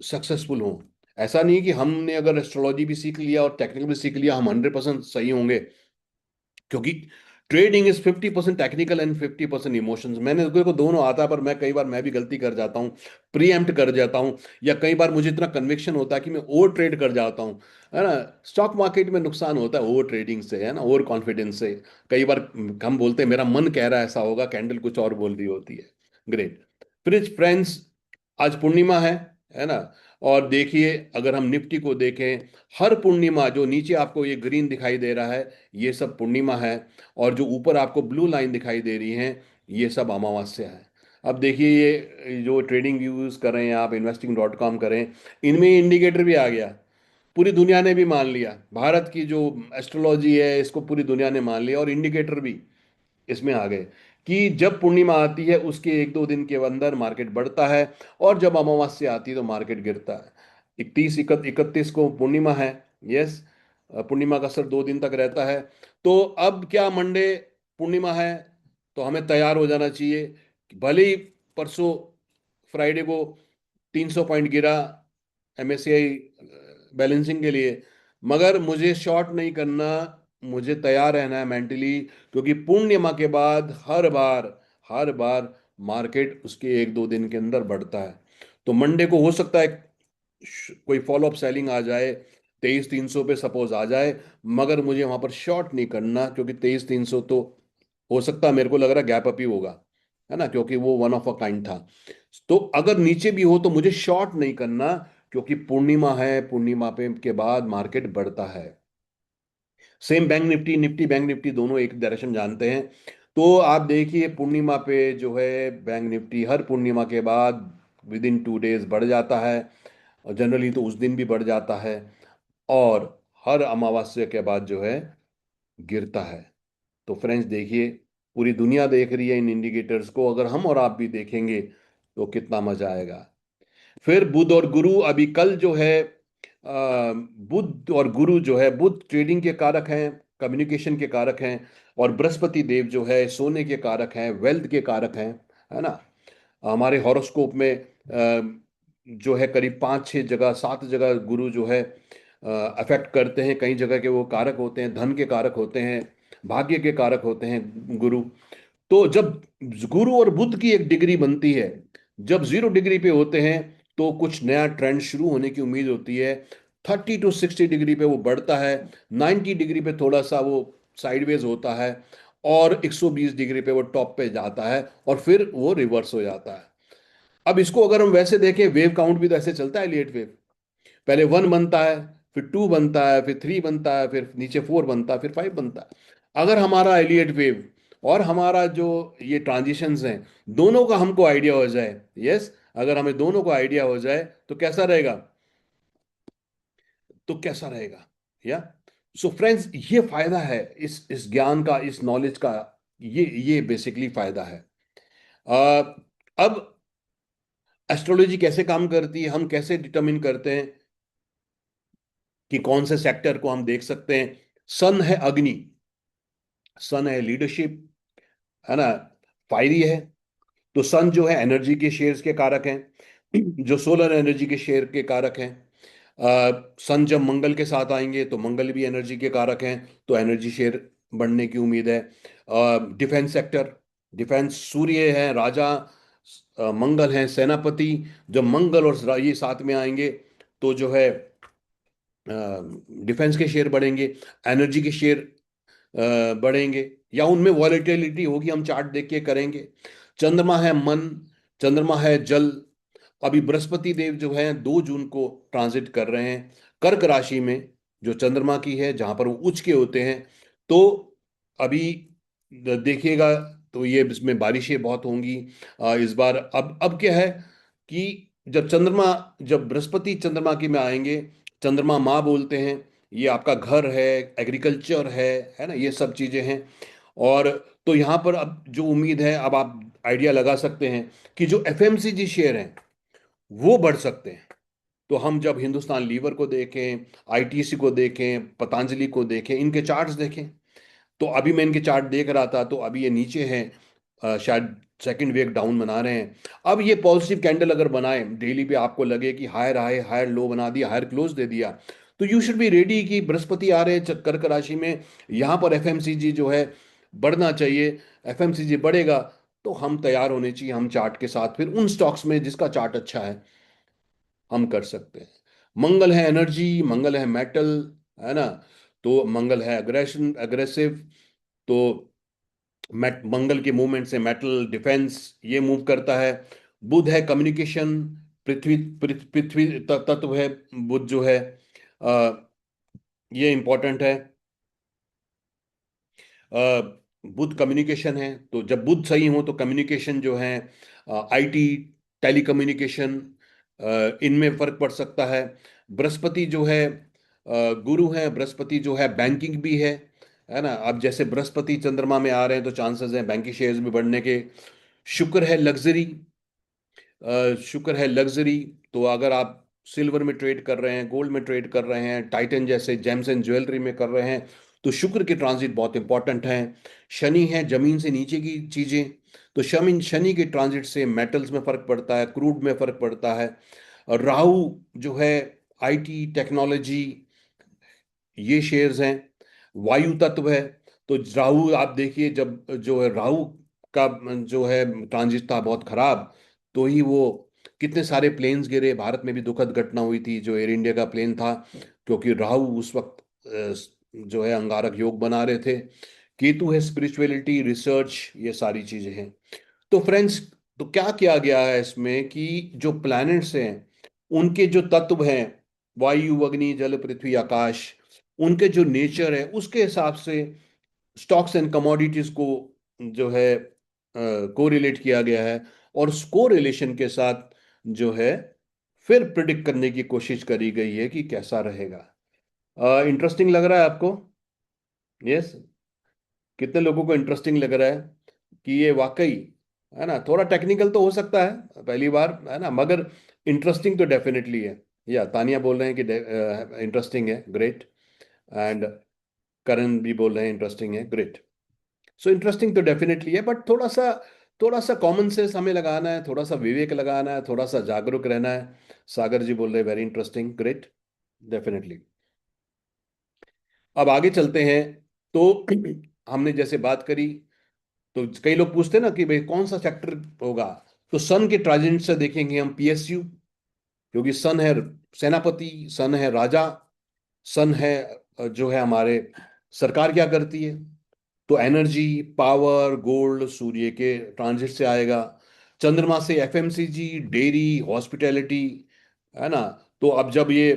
सक्सेसफुल हों। ऐसा नहीं कि हमने अगर एस्ट्रोलॉजी भी सीख लिया और टेक्निकल भी सीख लिया हम 100% सही होंगे, क्योंकि trading is 50% technical and 50% emotions. मैंने को दोनों आता है, पर मैं कई बार मैं भी गलती कर जाता हूँ, प्रीएम्प्ट कर जाता हूँ, या कई बार मुझे इतना कन्विक्शन होता है कि मैं ओवर ट्रेड कर जाता हूँ, है ना। स्टॉक मार्केट में नुकसान होता है ओवर ट्रेडिंग से, है ना, ओवर कॉन्फिडेंस से। कई बार हम बोलते हैं मेरा मन कह रहा है ऐसा होगा, कैंडल कुछ और बोल रही होती है। ग्रेट। फ्रेंड्स, आज पूर्णिमा है ना। और देखिए अगर हम निफ्टी को देखें, हर पूर्णिमा जो नीचे आपको ये ग्रीन दिखाई दे रहा है ये सब पूर्णिमा है, और जो ऊपर आपको ब्लू लाइन दिखाई दे रही है ये सब अमावस्या है। अब देखिए ये जो ट्रेडिंग यूज कर रहे हैं आप, investing.com करें, इनमें इंडिकेटर भी आ गया। पूरी दुनिया ने भी मान लिया, भारत की जो एस्ट्रोलॉजी है इसको पूरी दुनिया ने मान लिया, और इंडिकेटर भी इसमें आ गए कि जब पूर्णिमा आती है उसके 1 2 दिन के अंदर मार्केट बढ़ता है, और जब अमावस्या आती है तो मार्केट गिरता है। 31 को पूर्णिमा है। यस, पूर्णिमा का असर 2 दिन तक रहता है। तो अब क्या मंडे पूर्णिमा है, तो हमें तैयार हो जाना चाहिए। भले ही परसों फ्राइडे को 300 पॉइंट गिरा एमएससीआई बैलेंसिंग के लिए, मगर मुझे शॉर्ट नहीं करना, मुझे तैयार रहना है मेंटली, क्योंकि पूर्णिमा के बाद हर बार मार्केट उसके 1 2 दिन के अंदर बढ़ता है। तो मंडे को हो सकता है कोई फॉलो अप सेलिंग आ जाए, 23 300 पे सपोज आ जाए, मगर मुझे वहां पर शॉर्ट नहीं करना, क्योंकि 23 300 तो हो सकता है, मेरे को लग रहा है गैप अप ही होगा, है ना, क्योंकि वो वन ऑफ अ काइंड था। तो अगर नीचे भी हो तो मुझे शॉर्ट नहीं करना, क्योंकि पूर्णिमा है, पूर्णिमा पे के बाद मार्केट बढ़ता है। Same bank Nifty, bank Nifty दोनों एक डायरेक्शन जानते हैं। तो आप देखिए पूर्णिमा पे जो है बैंक निफ्टी हर पूर्णिमा के बाद विद इन 2 डेज बढ़ जाता है, और जनरली तो उस दिन भी बढ़ जाता है, और हर अमावस्या के बाद जो है गिरता है। तो फ्रेंड्स देखिए, पूरी दुनिया देख रही है इन इंडिकेटर्स को, अगर हम और आप भी देखेंगे तो कितना मजा आएगा। फिर बुध और गुरु, अभी कल जो है बुध और गुरु जो है, बुध ट्रेडिंग के कारक हैं, कम्युनिकेशन के कारक हैं, और बृहस्पति देव जो है सोने के कारक हैं, वेल्थ के कारक हैं, है ना। हमारे हॉरोस्कोप में जो है करीब 5 6 जगह 7 जगह गुरु जो है अफेक्ट करते हैं। कई जगह के वो कारक होते हैं, धन के कारक होते हैं, भाग्य के कारक होते हैं गुरु। तो जब गुरु और बुध की एक डिग्री बनती है, जब 0 डिग्री पे होते हैं तो कुछ नया ट्रेंड शुरू होने की उम्मीद होती है। 30 to 60 डिग्री पे वो बढ़ता है, 90 डिग्री पे थोड़ा सा वो साइडवेज होता है, और 120 डिग्री पे वो टॉप पे जाता है, और फिर वो रिवर्स हो जाता है। अब इसको अगर हम वैसे देखें, वेव काउंट भी तो ऐसे चलता है, एलियट वेव। पहले 1 बनता है, फिर 2 बनता है, फिर 3 बनता है, फिर नीचे 4 बनता है, फिर 5 बनता है। अगर हमारा एलियट वेव और हमारा जो ये ट्रांजिशंस हैं, दोनों का हमको आइडिया हो जाए, यस, अगर हमें दोनों को आइडिया हो जाए तो कैसा रहेगा, तो कैसा रहेगा, या। सो फ्रेंड्स, ये फायदा है इस ज्ञान का, इस नॉलेज का। ये बेसिकली फायदा है। अ, अब एस्ट्रोलॉजी कैसे काम करती है, हम कैसे डिटरमिन करते हैं कि कौन से सेक्टर को हम देख सकते हैं। सन है अग्नि, सन है लीडरशिप, है ना, फायरी है। तो सन जो है एनर्जी के शेयर्स के कारक हैं, जो सोलर एनर्जी के शेयर के कारक हैं। सन जब मंगल के साथ आएंगे तो मंगल भी एनर्जी के कारक हैं, तो एनर्जी शेयर बढ़ने की उम्मीद है। डिफेंस सेक्टर, डिफेंस, सूर्य है राजा, मंगल है सेनापति। जब मंगल और ये साथ में आएंगे तो जो है डिफेंस के शेयर बढ़ेंगे, एनर्जी के शेयर बढ़ेंगे, या उनमें वॉलेटिलिटी होगी, हम चार्ट देख के करेंगे। चंद्रमा है मन, चंद्रमा है जल। अभी बृहस्पति देव जो है 2 जून को ट्रांजिट कर रहे हैं कर्क राशि में, जो चंद्रमा की है, जहां पर वो उच्च के होते हैं। तो अभी देखिएगा, तो ये इसमें बारिशें बहुत होंगी इस बार। अब क्या है कि जब बृहस्पति चंद्रमा की में आएंगे, चंद्रमा माँ बोलते हैं, ये आपका घर है, एग्रीकल्चर है ना, ये सब चीजें हैं। और तो यहाँ पर अब जो उम्मीद है, अब आप आइडिया लगा सकते हैं कि जो एफएमसीजी शेयर हैं वो बढ़ सकते हैं। तो हम जब हिंदुस्तान लीवर को देखें, आईटीसी को देखें, पतंजलि को देखें, इनके चार्ट्स देखें, तो अभी मैं इनके चार्ट देख रहा था, तो अभी ये नीचे हैं, शायद सेकंड वीक डाउन बना रहे हैं। अब ये पॉजिटिव कैंडल अगर बनाए डेली पे, आपको लगे कि हायर हाई हायर लो बना दिया, हायर क्लोज दे दिया, तो यू शुड बी रेडी कि बृहस्पति आ रहे हैं कर्क राशि में, यहाँ पर एफएमसीजी जो है बढ़ना चाहिए। एफएमसीजी बढ़ेगा तो हम तैयार होने चाहिए, हम चार्ट के साथ फिर उन स्टॉक्स में जिसका चार्ट अच्छा है हम कर सकते हैं। मंगल है एनर्जी, मंगल है मेटल, है ना, तो मंगल है अग्रेशन एग्रेसिव। तो मंगल के मूवमेंट से मेटल डिफेंस ये मूव करता है। बुध है कम्युनिकेशन, पृथ्वी पृथ्वी तत्व है बुध जो है, अ, ये इंपॉर्टेंट है। बुध कम्युनिकेशन है, तो जब बुध सही हो तो कम्युनिकेशन जो है, आईटी, टेलीकम्युनिकेशन, इनमें फर्क पड़ सकता है। बृहस्पति जो है गुरु है, बृहस्पति जो है बैंकिंग भी है ना। अब जैसे बृहस्पति चंद्रमा में आ रहे हैं तो चांसेस हैं बैंकिंग शेयर्स भी बढ़ने के। शुक्र है लग्जरी, शुक्र है लग्जरी। तो अगर आप सिल्वर में ट्रेड कर रहे हैं, गोल्ड में ट्रेड कर रहे हैं, टाइटन जैसे जेम्स एंड ज्वेलरी में कर रहे हैं, तो शुक्र के ट्रांजिट बहुत इंपॉर्टेंट हैं। शनि है जमीन से नीचे की चीजें, तो शनि शनि के ट्रांजिट से मेटल्स में फर्क पड़ता है, क्रूड में फर्क पड़ता है। और राहु जो है आईटी टेक्नोलॉजी, ये शेयर्स हैं। वायु तत्व है, तो राहु आप देखिए, जब जो है राहु का जो है ट्रांजिट था बहुत खराब, तो ही वो कितने सारे प्लेन्स गिरे, भारत में भी दुखद घटना हुई थी जो एयर इंडिया का प्लेन था, क्योंकि राहु उस वक्त जो है अंगारक योग बना रहे थे। केतु है स्पिरिचुअलिटी, रिसर्च, ये सारी चीजें हैं। तो फ्रेंड्स, तो क्या किया गया है इसमें कि जो प्लैनेट्स हैं उनके जो तत्व हैं, वायु अग्नि जल पृथ्वी आकाश, उनके जो नेचर है उसके हिसाब से स्टॉक्स एंड कमोडिटीज को जो है कोरिलेट किया गया है। और उस कोरिलेशन के साथ जो है फिर प्रिडिक्ट करने की कोशिश करी गई है कि कैसा रहेगा। इंटरेस्टिंग लग रहा है आपको? यस। कितने लोगों को इंटरेस्टिंग लग रहा है कि ये वाकई, है ना, थोड़ा टेक्निकल तो हो सकता है पहली बार, है ना, मगर इंटरेस्टिंग तो डेफिनेटली है। या तानिया बोल रहे हैं कि इंटरेस्टिंग है, ग्रेट। एंड करण भी बोल रहे हैं इंटरेस्टिंग है, ग्रेट। सो इंटरेस्टिंग तो डेफिनेटली है, बट थोड़ा सा कॉमन सेंस हमें लगाना है, थोड़ा सा विवेक लगाना है, थोड़ा सा जागरूक रहना है। सागर जी बोल रहे हैं वेरी इंटरेस्टिंग, ग्रेट, डेफिनेटली। अब आगे चलते हैं। तो हमने जैसे बात करी, तो कई लोग पूछते हैं ना कि भाई कौन सा सेक्टर होगा, तो सन के ट्रांजिट से देखेंगे हम पीएसयू, क्योंकि सन है सेनापति, सन है राजा, सन है जो है हमारे सरकार क्या करती है, तो एनर्जी, पावर, गोल्ड सूर्य के ट्रांजिट से आएगा। चंद्रमा से एफएमसीजी, डेयरी, हॉस्पिटैलिटी, है ना। तो अब जब ये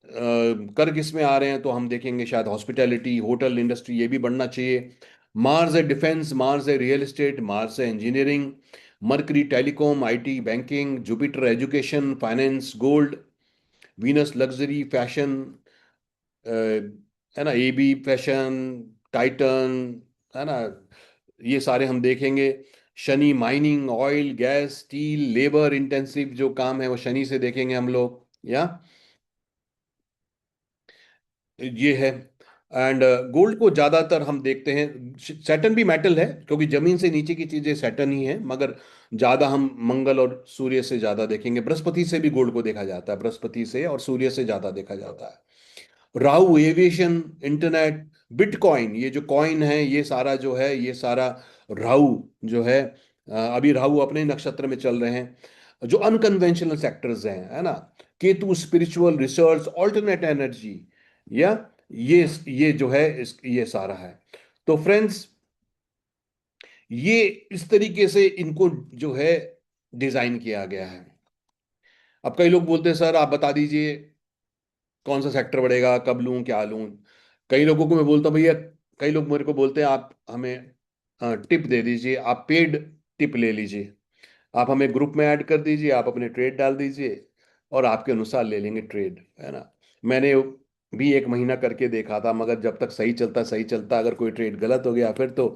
कर किस में आ रहे हैं, तो हम देखेंगे शायद हॉस्पिटैलिटी, होटल इंडस्ट्री, ये भी बढ़ना चाहिए। मार्स है डिफेंस, मार्स है रियल एस्टेट, मार्स है engineering, mercury telecom, IT, banking, Jupiter education, finance, gold, Venus luxury, fashion, है ना, एबी फैशन, टाइटन, है ना, ये सारे हम देखेंगे। Shani mining, oil gas steel, labour intensive जो काम है वो शनि से देखेंगे हम लोग, या ये है। एंड गोल्ड को ज्यादातर हम देखते हैं, सैटर्न भी मेटल है क्योंकि जमीन से नीचे की चीजें सैटर्न ही है, मगर ज्यादा हम मंगल और सूर्य से ज्यादा देखेंगे। बृहस्पति से भी गोल्ड को देखा जाता है, बृहस्पति से और सूर्य से ज्यादा देखा जाता है। राहु एविएशन, इंटरनेट, बिटकॉइन, ये जो कॉइन है ये सारा जो है, ये सारा राहु जो है, अभी राहु अपने ही नक्षत्र में चल रहे हैं। जो अनकन्वेंशनल सेक्टर्स हैं, है ना, Ketu spiritual research, alternate energy, या ये जो है ये सारा है। तो फ्रेंड्स, ये इस तरीके से इनको जो है डिजाइन किया गया है। अब कई लोग बोलते हैं सर आप बता दीजिए कौन सा सेक्टर बढ़ेगा, कब लूं, क्या लूं। कई लोगों को मैं बोलता हूं भैया, कई लोग मेरे को बोलते हैं आप हमें टिप दे दीजिए, आप पेड टिप ले लीजिए, आप हमें ग्रुप में ऐड कर दीजिए, आप अपने ट्रेड डाल दीजिए और आपके अनुसार ले लेंगे ट्रेड, है ना। मैंने भी एक महीना करके देखा था, मगर जब तक सही चलता सही चलता, अगर कोई ट्रेड गलत हो गया फिर तो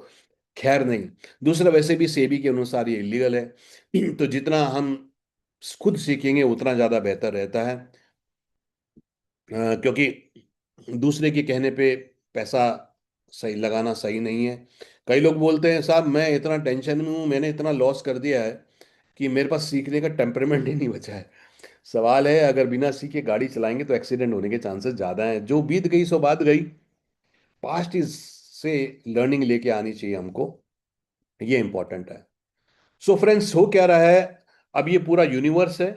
खैर नहीं। दूसरा, वैसे भी सेबी के अनुसार ये इलीगल है। तो जितना हम खुद सीखेंगे उतना ज़्यादा बेहतर रहता है, क्योंकि दूसरे के कहने पे पैसा सही लगाना सही नहीं है। कई लोग बोलते हैं साहब मैं इतना टेंशन में हूँ, मैंने इतना लॉस कर दिया है कि मेरे पास सीखने का टेम्परमेंट ही नहीं बचा है। सवाल है, अगर बिना सीखे गाड़ी चलाएंगे तो एक्सीडेंट होने के चांसेस ज़्यादा हैं। जो बीत गई सो बात गई, पास्ट इज से लर्निंग लेके आनी चाहिए हमको, ये इंपॉर्टेंट है। सो फ्रेंड्स, हो क्या रहा है, अब ये पूरा यूनिवर्स है,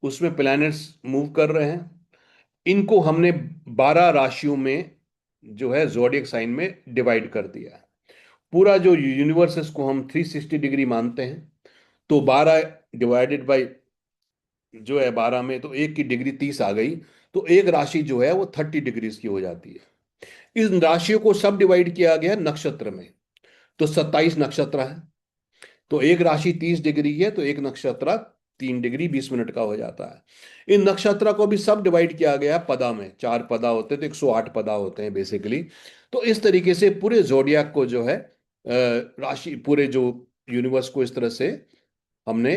उसमें प्लैनेट्स मूव कर रहे हैं। इनको हमने 12 राशियों में जो है जोडियक साइन में डिवाइड कर दिया है। पूरा जो यूनिवर्स है इसको हम 360 डिग्री मानते हैं। तो 12 डिवाइडेड बाई जो है 12 में, तो एक की डिग्री 30 आ गई। तो एक राशि जो है वो 30 डिग्रीज की हो जाती है। इस राशियों को सब डिवाइड किया गया नक्षत्र में। तो 27 नक्षत्र है। तो एक राशि 30 डिग्री है, तो एक नक्षत्र 3 डिग्री 20 मिनट का हो जाता है। इन नक्षत्र को भी सब डिवाइड किया गया है पदा में, 4 पदा होते हैं तो 108 पदा होते हैं बेसिकली। तो इस तरीके से पूरे जोडियाक को जो है राशि, पूरे जो यूनिवर्स को इस तरह से हमने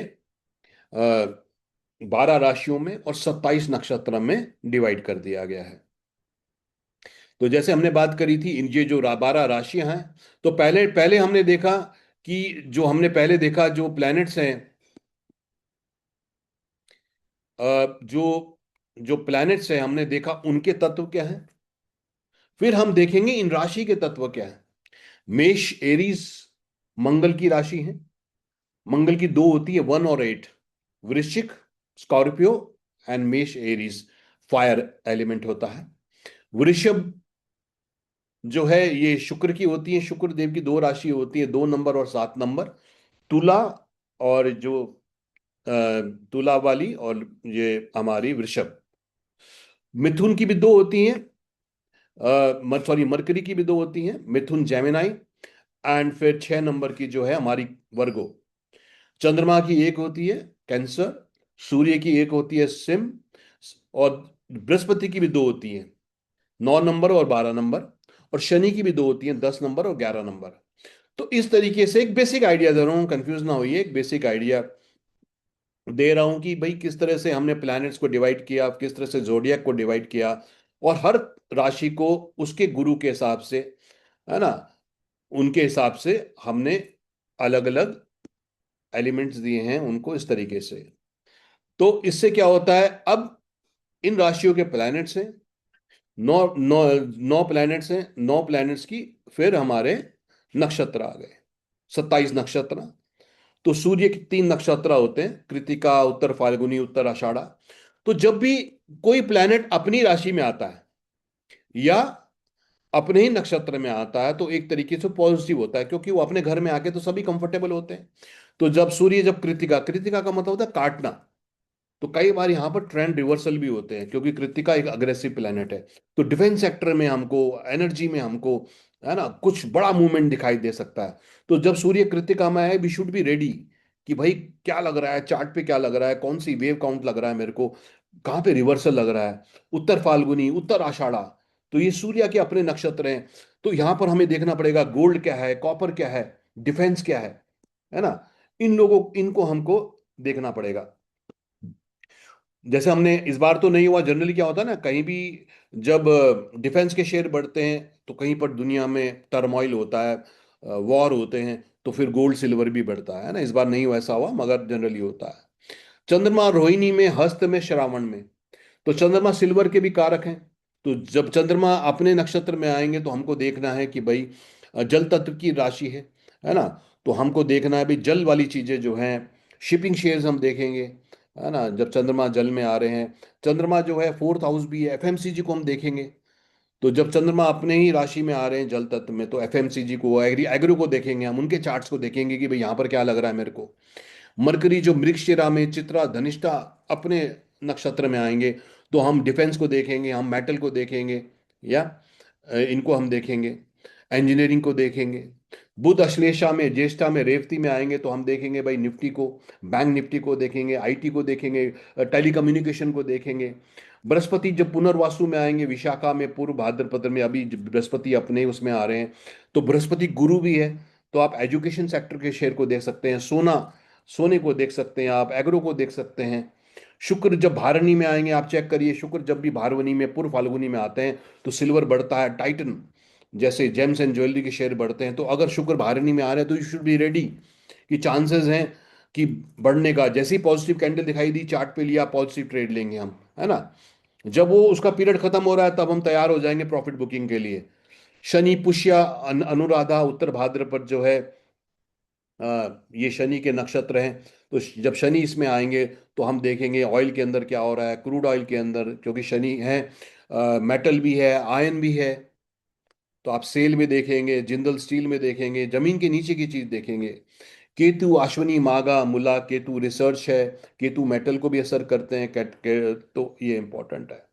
12 राशियों में और 27 नक्षत्र में डिवाइड कर दिया गया है। तो जैसे हमने बात करी थी, इन ये जो 12 राशियां हैं, तो पहले पहले हमने देखा कि जो हमने पहले देखा जो प्लैनेट्स हैं, जो जो प्लैनेट्स हैं हमने देखा उनके तत्व क्या हैं। फिर हम देखेंगे इन राशि के तत्व क्या हैं। मेष एरीज मंगल की राशि है। मंगल की दो होती है, 1 और 8। वृश्चिक स्कॉर्पियो एंड मेष एरीज फायर एलिमेंट होता है। वृषभ जो है ये शुक्र की होती है, शुक्र देव की दो राशि होती है, 2 नंबर और 7 नंबर। तुला और जो अ, तुला वाली और ये हमारी वृषभ। मिथुन की भी दो होती हैं, सॉरी मरकरी की भी दो होती हैं, मिथुन जेमिनाई। एंड फिर 6 नंबर की जो है हमारी वर्गो। चंद्रमा की एक होती है कैंसर, सूर्य की एक होती है सिम, और बृहस्पति की भी दो होती हैं, 9 नंबर और 12 नंबर। और शनि की भी दो होती हैं, 10 नंबर और 11 नंबर। तो इस तरीके से एक बेसिक आइडिया दे रहा हूँ, कंफ्यूज ना होइए, एक बेसिक आइडिया दे रहा हूं कि भाई किस तरह से हमने प्लैनेट्स को डिवाइड किया, किस तरह से जोडियक को डिवाइड किया, और हर राशि को उसके गुरु के हिसाब से, है ना, उनके हिसाब से हमने अलग अलग एलिमेंट्स दिए हैं उनको इस तरीके से। तो इससे क्या होता है, अब इन राशियों के प्लैनेट्स हैं, नौ नौ 9 प्लैनेट्स हैं, 9 प्लैनेट्स की फिर हमारे नक्षत्र आ गए, 27 नक्षत्र। तो सूर्य के 3 नक्षत्र होते हैं, कृतिका, उत्तर फाल्गुनी, उत्तर आषाढ़ा। तो जब भी कोई प्लैनेट अपनी राशि में आता है या अपने ही नक्षत्र में आता है, तो एक तरीके से पॉजिटिव होता है, क्योंकि वो अपने घर में आके तो सभी कंफर्टेबल होते हैं। तो जब सूर्य, जब कृतिका, कृतिका का मतलब होता है काटना, तो कई बार यहाँ पर ट्रेंड रिवर्सल भी होते हैं, क्योंकि कृत्तिका एक अग्रेसिव प्लेनेट है। तो डिफेंस सेक्टर में हमको, एनर्जी में हमको, है ना, कुछ बड़ा मूवमेंट दिखाई दे सकता है। तो जब सूर्य कृत्तिका में है, वी शुड बी रेडी कि भाई क्या लग रहा है चार्ट पे, क्या लग रहा है, कौन सी वेव काउंट लग रहा है मेरे को, कहाँ पे रिवर्सल लग रहा है। उत्तर फाल्गुनी, उत्तर आषाढ़ा, तो ये सूर्य के अपने नक्षत्र हैं। तो यहाँ पर हमें देखना पड़ेगा गोल्ड क्या है, कॉपर क्या है, डिफेंस क्या है ना। इनको हमको देखना पड़ेगा। जैसे हमने इस बार तो नहीं हुआ, जनरली क्या होता है ना, कहीं भी जब डिफेंस के शेयर बढ़ते हैं तो कहीं पर दुनिया में टर्मोइल होता है, वॉर होते हैं, तो फिर गोल्ड सिल्वर भी बढ़ता है ना। इस बार नहीं वैसा हुआ, मगर जनरली होता है। चंद्रमा रोहिणी में, हस्त में, श्रावण में, तो चंद्रमा सिल्वर के भी कारक हैं। तो जब चंद्रमा अपने नक्षत्र में आएंगे तो हमको देखना है कि भाई जल तत्व की राशि है ना। तो हमको देखना है भाई जल वाली चीजें जो हैं, शिपिंग शेयर्स हम देखेंगे, है ना, जब चंद्रमा जल में आ रहे हैं। चंद्रमा जो है फोर्थ हाउस भी है, एफएमसीजी को हम देखेंगे। तो जब चंद्रमा अपने ही राशि में आ रहे हैं जल तत्व में, तो एफएमसीजी को, एग्रो को देखेंगे हम, उनके चार्ट्स को देखेंगे कि भाई यहाँ पर क्या लग रहा है मेरे को। मरकरी जो मृगशिरा में, चित्रा धनिष्ठा अपने नक्षत्र में आएंगे, तो हम डिफेंस को देखेंगे, हम मेटल को देखेंगे, या इनको हम देखेंगे, इंजीनियरिंग को देखेंगे। बुध अश्लेषा में, ज्येष्ठा में, रेवती में आएंगे तो हम देखेंगे भाई निफ्टी को, बैंक निफ्टी को देखेंगे, आईटी को देखेंगे, टेलीकम्युनिकेशन को देखेंगे। बृहस्पति जब पुनर्वासु में आएंगे, विशाखा में, पूर्व भाद्रपद में, अभी बृहस्पति अपने उसमें आ रहे हैं, तो बृहस्पति गुरु भी है। तो आप एजुकेशन सेक्टर के शेयर को देख सकते हैं, सोने को देख सकते हैं, आप एग्रो को देख सकते हैं। शुक्र जब भारणी में आएंगे, आप चेक करिए, शुक्र जब भी भारवनी में, पूर्व फाल्गुनी में आते हैं तो सिल्वर बढ़ता है, टाइटन जैसे जेम्स एंड ज्वेलरी के शेयर बढ़ते हैं। तो अगर शुक्र भारणी में आ रहे हैं तो यू शुड बी रेडी कि चांसेस हैं कि बढ़ने का। जैसे ही पॉजिटिव कैंडल दिखाई दी चार्ट पे, लिया पॉजिटिव ट्रेड लेंगे हम, है ना। जब वो उसका पीरियड खत्म हो रहा है तब हम तैयार हो जाएंगे प्रॉफिट बुकिंग के लिए। शनि पुष्य अनुराधा उत्तर भाद्रपद जो है, ये शनि के नक्षत्र हैं। तो जब शनि इसमें आएंगे तो हम देखेंगे ऑयल के अंदर क्या हो रहा है, क्रूड ऑयल के अंदर, क्योंकि शनि है, मेटल भी है, आयन भी है। तो आप सेल में देखेंगे, जिंदल स्टील में देखेंगे, जमीन के नीचे की चीज देखेंगे। केतु अश्विनी माघा मूला, केतु रिसर्च है, केतु मेटल को भी असर करते हैं, तो ये इंपॉर्टेंट है।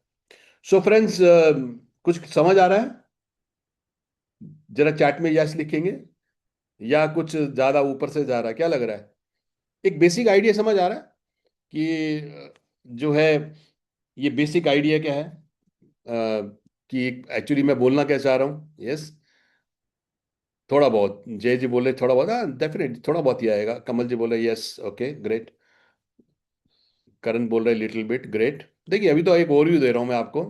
सो फ्रेंड्स, कुछ समझ आ रहा है? जरा चैट में यस लिखेंगे, या कुछ ज्यादा ऊपर से जा रहा है, क्या लग रहा है? एक बेसिक आइडिया समझ आ रहा है कि जो है, ये बेसिक आइडिया क्या है, कि एक्चुअली मैं बोलना क्या चाह रहा हूँ। यस, थोड़ा बहुत, जय जी बोले थोड़ा बहुत, हाँ डेफिनेट थोड़ा बहुत ही आएगा। कमल जी बोले यस, ओके ग्रेट। करण बोल रहे लिटिल बिट, ग्रेट। देखिए अभी तो एक ओवरव्यू दे रहा हूँ मैं आपको।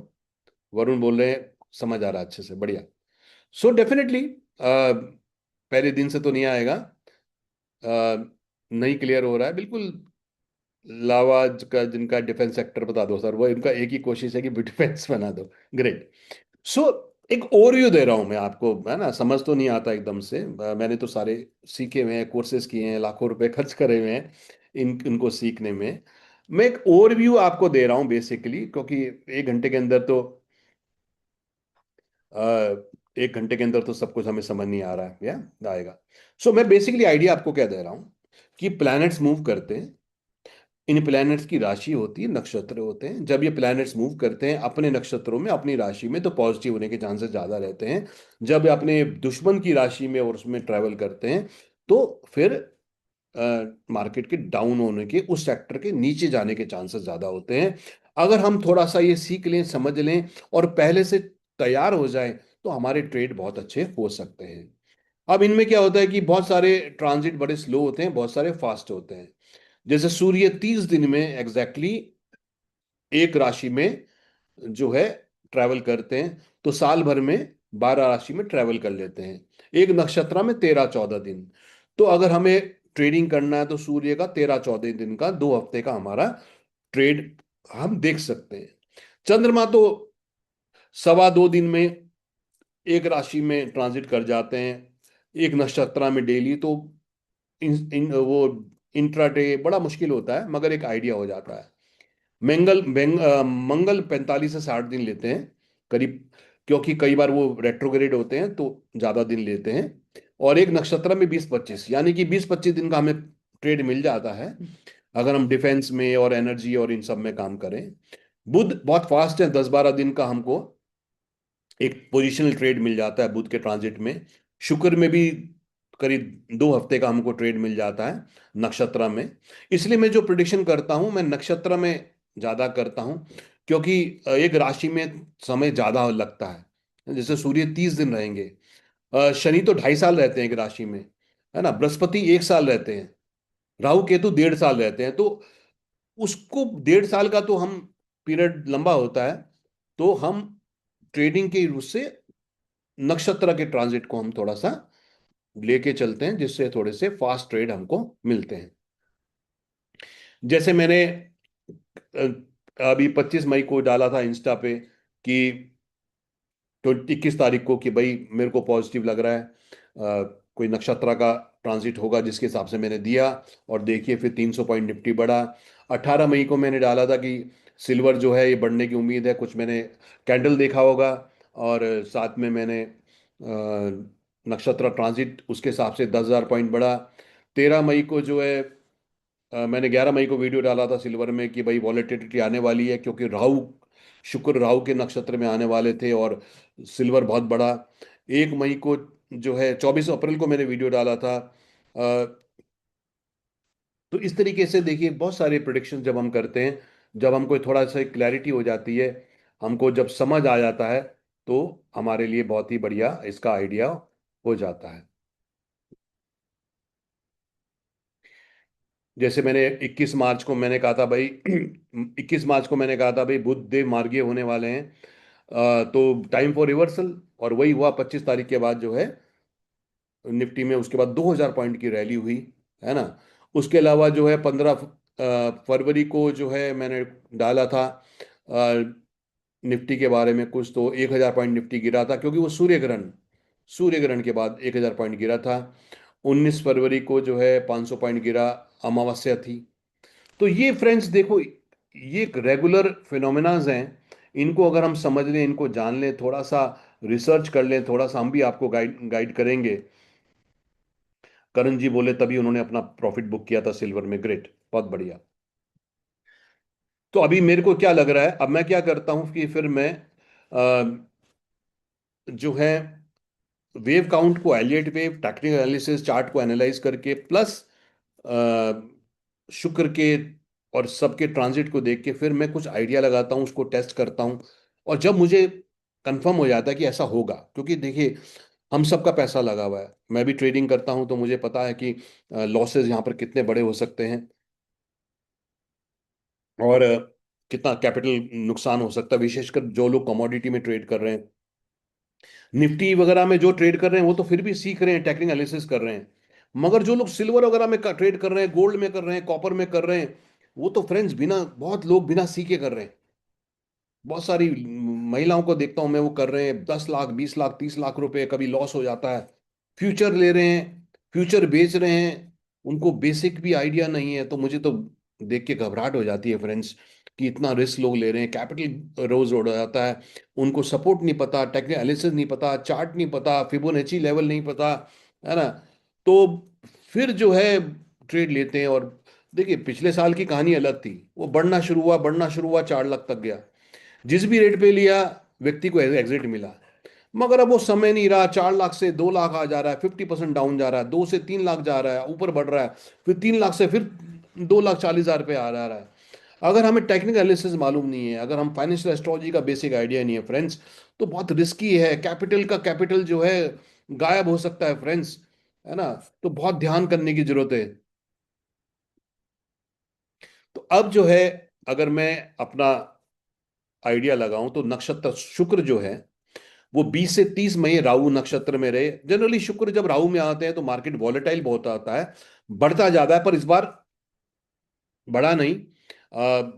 वरुण बोल रहे हैं समझ आ रहा है अच्छे से, बढ़िया। सो डेफिनेटली पहले दिन से तो नहीं आएगा, नहीं क्लियर हो रहा है बिल्कुल। लावाज का जिनका डिफेंस सेक्टर बता दो सर, वो इनका एक ही कोशिश है कि डिफेंस बना दो। ग्रेट। सो एक ओवरव्यू दे रहा हूं मैं आपको, है ना, समझ तो नहीं आता एकदम से। मैंने तो सारे सीखे हुए हैं, कोर्सेज किए हैं, लाखों रुपए खर्च करे हुए हैं इनको सीखने में। मैं एक ओवरव्यू आपको दे रहा हूं बेसिकली, क्योंकि एक घंटे के अंदर तो एक घंटे के अंदर तो सब कुछ हमें समझ नहीं आ रहा है, या आएगा। सो मैं बेसिकली आइडिया आपको क्या दे रहा हूं कि प्लैनेट्स मूव करते हैं, इन प्लैनेट्स की राशि होती है, नक्षत्र होते हैं। जब ये प्लैनेट्स मूव करते हैं अपने नक्षत्रों में, अपनी राशि में, तो पॉजिटिव होने के चांसेस ज्यादा रहते हैं। जब ये अपने दुश्मन की राशि में और उसमें ट्रैवल करते हैं तो फिर मार्केट के डाउन होने के, उस सेक्टर के नीचे जाने के चांसेस ज्यादा होते हैं। अगर हम थोड़ा सा ये सीख लें, समझ लें और पहले से तैयार हो जाएं, तो हमारे ट्रेड बहुत अच्छे हो सकते हैं। अब इनमें क्या होता है कि बहुत सारे ट्रांजिट बड़े स्लो होते हैं, बहुत सारे फास्ट होते हैं। जैसे सूर्य 30 दिन में एग्जैक्टली एक राशि में जो है ट्रैवल करते हैं, तो साल भर में 12 राशि में ट्रैवल कर लेते हैं। एक नक्षत्र में 13-14 दिन। तो अगर हमें ट्रेडिंग करना है तो सूर्य का 13-14 दिन का, 2 हफ्ते का हमारा ट्रेड हम देख सकते हैं। चंद्रमा तो 2.25 दिन में एक राशि में ट्रांजिट कर जाते हैं, एक नक्षत्र में डेली। तो वो इंट्राडे बड़ा मुश्किल होता है, मगर एक आइडिया हो जाता है। मंगल 45 से 60 दिन लेते हैं करीब, क्योंकि कई बार वो रेट्रोग्रेड होते हैं तो ज्यादा दिन लेते हैं। और एक नक्षत्र में 20-25, यानी कि 20-25 दिन का हमें ट्रेड मिल जाता है। अगर हम डिफेंस में और एनर्जी और इन सब में काम करें। बुध बहुत फास्ट है, 10-12 दिन का हमको एक पोजिशनल ट्रेड मिल जाता है बुध के ट्रांजिट में। शुक्र में भी करीब 2 हफ्ते का हमको ट्रेड मिल जाता है नक्षत्र में। इसलिए मैं जो प्रिडिक्शन करता हूं, मैं नक्षत्र में ज्यादा करता हूं, क्योंकि एक राशि में समय ज्यादा लगता है। जैसे सूर्य 30 दिन रहेंगे, शनि तो 2.5 साल रहते हैं एक राशि में, है ना। बृहस्पति 1 साल रहते हैं, राहु केतु 1.5 साल रहते हैं। तो उसको 1.5 साल का तो हम पीरियड लंबा होता है, तो हम ट्रेडिंग के उससे नक्षत्र के ट्रांजिट को हम थोड़ा सा लेके चलते हैं, जिससे थोड़े से फास्ट ट्रेड हमको मिलते हैं। जैसे मैंने अभी 25 मई को डाला था इंस्टा पे कि 21 तारीख को, कि भाई मेरे को पॉजिटिव लग रहा है, कोई नक्षत्र का ट्रांजिट होगा, जिसके हिसाब से मैंने दिया। और देखिए फिर 300 पॉइंट निफ्टी बढ़ा। 18 मई को मैंने डाला था कि सिल्वर जो है ये बढ़ने की उम्मीद है, कुछ मैंने कैंडल देखा होगा। और साथ में मैंने नक्षत्र ट्रांजिट उसके हिसाब से 10,000 पॉइंट बढ़ा। 13 मई को जो है मैंने 11 मई को वीडियो डाला था सिल्वर में कि भाई वॉलेटिलिटी आने वाली है, क्योंकि राहु, शुक्र राहु के नक्षत्र में आने वाले थे और सिल्वर बहुत बड़ा। 1 मई को जो है, 24 अप्रैल को मैंने वीडियो डाला था। तो इस तरीके से देखिए बहुत सारे प्रोडिक्शन जब हम करते हैं, जब हमको थोड़ा सा क्लैरिटी हो जाती है, हमको जब समझ आ जाता है, तो हमारे लिए बहुत ही बढ़िया इसका आइडिया हो जाता है। जैसे मैंने 21 मार्च को मैंने कहा था भाई 21 मार्च को मैंने कहा था भाई बुध देव मार्गीय होने वाले हैं, तो टाइम फॉर रिवर्सल। और वही हुआ, 25 तारीख के बाद जो है निफ्टी में उसके बाद 2,000 पॉइंट की रैली हुई, है ना। उसके अलावा जो है 15 फरवरी को जो है मैंने डाला था निफ्टी के बारे में कुछ, तो 1,000 पॉइंट निफ्टी गिरा था, क्योंकि वो सूर्य ग्रहण के बाद 1,000 पॉइंट गिरा था। 19 फरवरी को जो है 500 पॉइंट गिरा, अमावस्या थी। तो ये फ्रेंड्स देखो, ये एक रेगुलर फिनोमेनाज हैं। इनको अगर हम समझ लें, इनको जान लें, थोड़ा सा रिसर्च कर लें, थोड़ा सा हम भी आपको गाइड गाइड करेंगे। करण जी बोले तभी उन्होंने अपना प्रॉफिट बुक किया था सिल्वर में, ग्रेट, बहुत बढ़िया। तो अभी मेरे को क्या लग रहा है, अब मैं क्या करता हूं कि फिर मैं जो है वेव काउंट को, Elliott wave, technical analysis, chart को एनालाइज करके, प्लस शुक्र के और सबके ट्रांजिट को देख के फिर मैं कुछ आइडिया लगाता हूँ, उसको टेस्ट करता हूँ। और जब मुझे कंफर्म हो जाता है कि ऐसा होगा, क्योंकि देखिए हम सबका पैसा लगा हुआ है, मैं भी ट्रेडिंग करता हूँ, तो मुझे पता है कि लॉसेस यहाँ पर कितने बड़े हो सकते हैं, और कितना कैपिटल नुकसान हो सकता है, विशेषकर जो लोग कमोडिटी में ट्रेड कर रहे हैं। निफ्टी वगैरह में जो ट्रेड कर रहे हैं वो तो फिर भी सीख रहे हैं, टेक्निकल एनालिसिस कर रहे हैं। मगर जो लोग सिल्वर वगैरह में ट्रेड कर रहे हैं, गोल्ड में कर रहे हैं, कॉपर में कर रहे हैं, वो तो फ्रेंड्स बिना, बहुत लोग बिना सीखे कर रहे हैं। बहुत सारी महिलाओं को देखता हूं मैं, वो कर रहे हैं 10 लाख, 20 लाख, 30 लाख रुपए, कभी लॉस हो जाता है। फ्यूचर ले रहे हैं, फ्यूचर बेच रहे हैं, उनको बेसिक भी आइडिया नहीं है। तो मुझे तो देख के घबराहट हो जाती है फ्रेंड्स, कि इतना रिस्क लोग ले रहे हैं, कैपिटल रोज हो जाता है, उनको सपोर्ट नहीं पता, टेक्निकल एनालिसिस नहीं पता, चार्ट नहीं पता, फिबोनाची लेवल नहीं पता, है ना। तो फिर जो है ट्रेड लेते हैं। और देखिए पिछले साल की कहानी अलग थी, वो बढ़ना शुरू हुआ, 4 लाख तक गया। जिस भी रेट पे लिया, व्यक्ति को एग्जिट मिला। मगर अब वो समय नहीं रहा, 4 लाख से 2 लाख आ जा रहा है, 50% डाउन जा रहा है, 2 से 3 लाख जा रहा है, ऊपर बढ़ रहा है, फिर 3 लाख से फिर 2,40,000 पे आ रहा है। अगर हमें टेक्निकल एनालिसिस मालूम नहीं है, अगर हम फाइनेंशियल एस्ट्रोलॉजी का बेसिक आइडिया नहीं है फ्रेंड्स, तो बहुत रिस्की है। कैपिटल जो है गायब हो सकता है फ्रेंड्स, है ना। तो बहुत ध्यान करने की जरूरत है। तो अब जो है, अगर मैं अपना आइडिया लगाऊं, तो नक्षत्र शुक्र जो है वो 20 से 30 मई राहु नक्षत्र में रहे। जनरली शुक्र जब राहु में आते हैं तो मार्केट वॉलेटाइल बहुत आता है, बढ़ता ज्यादा है, पर इस बार बढ़ा नहीं,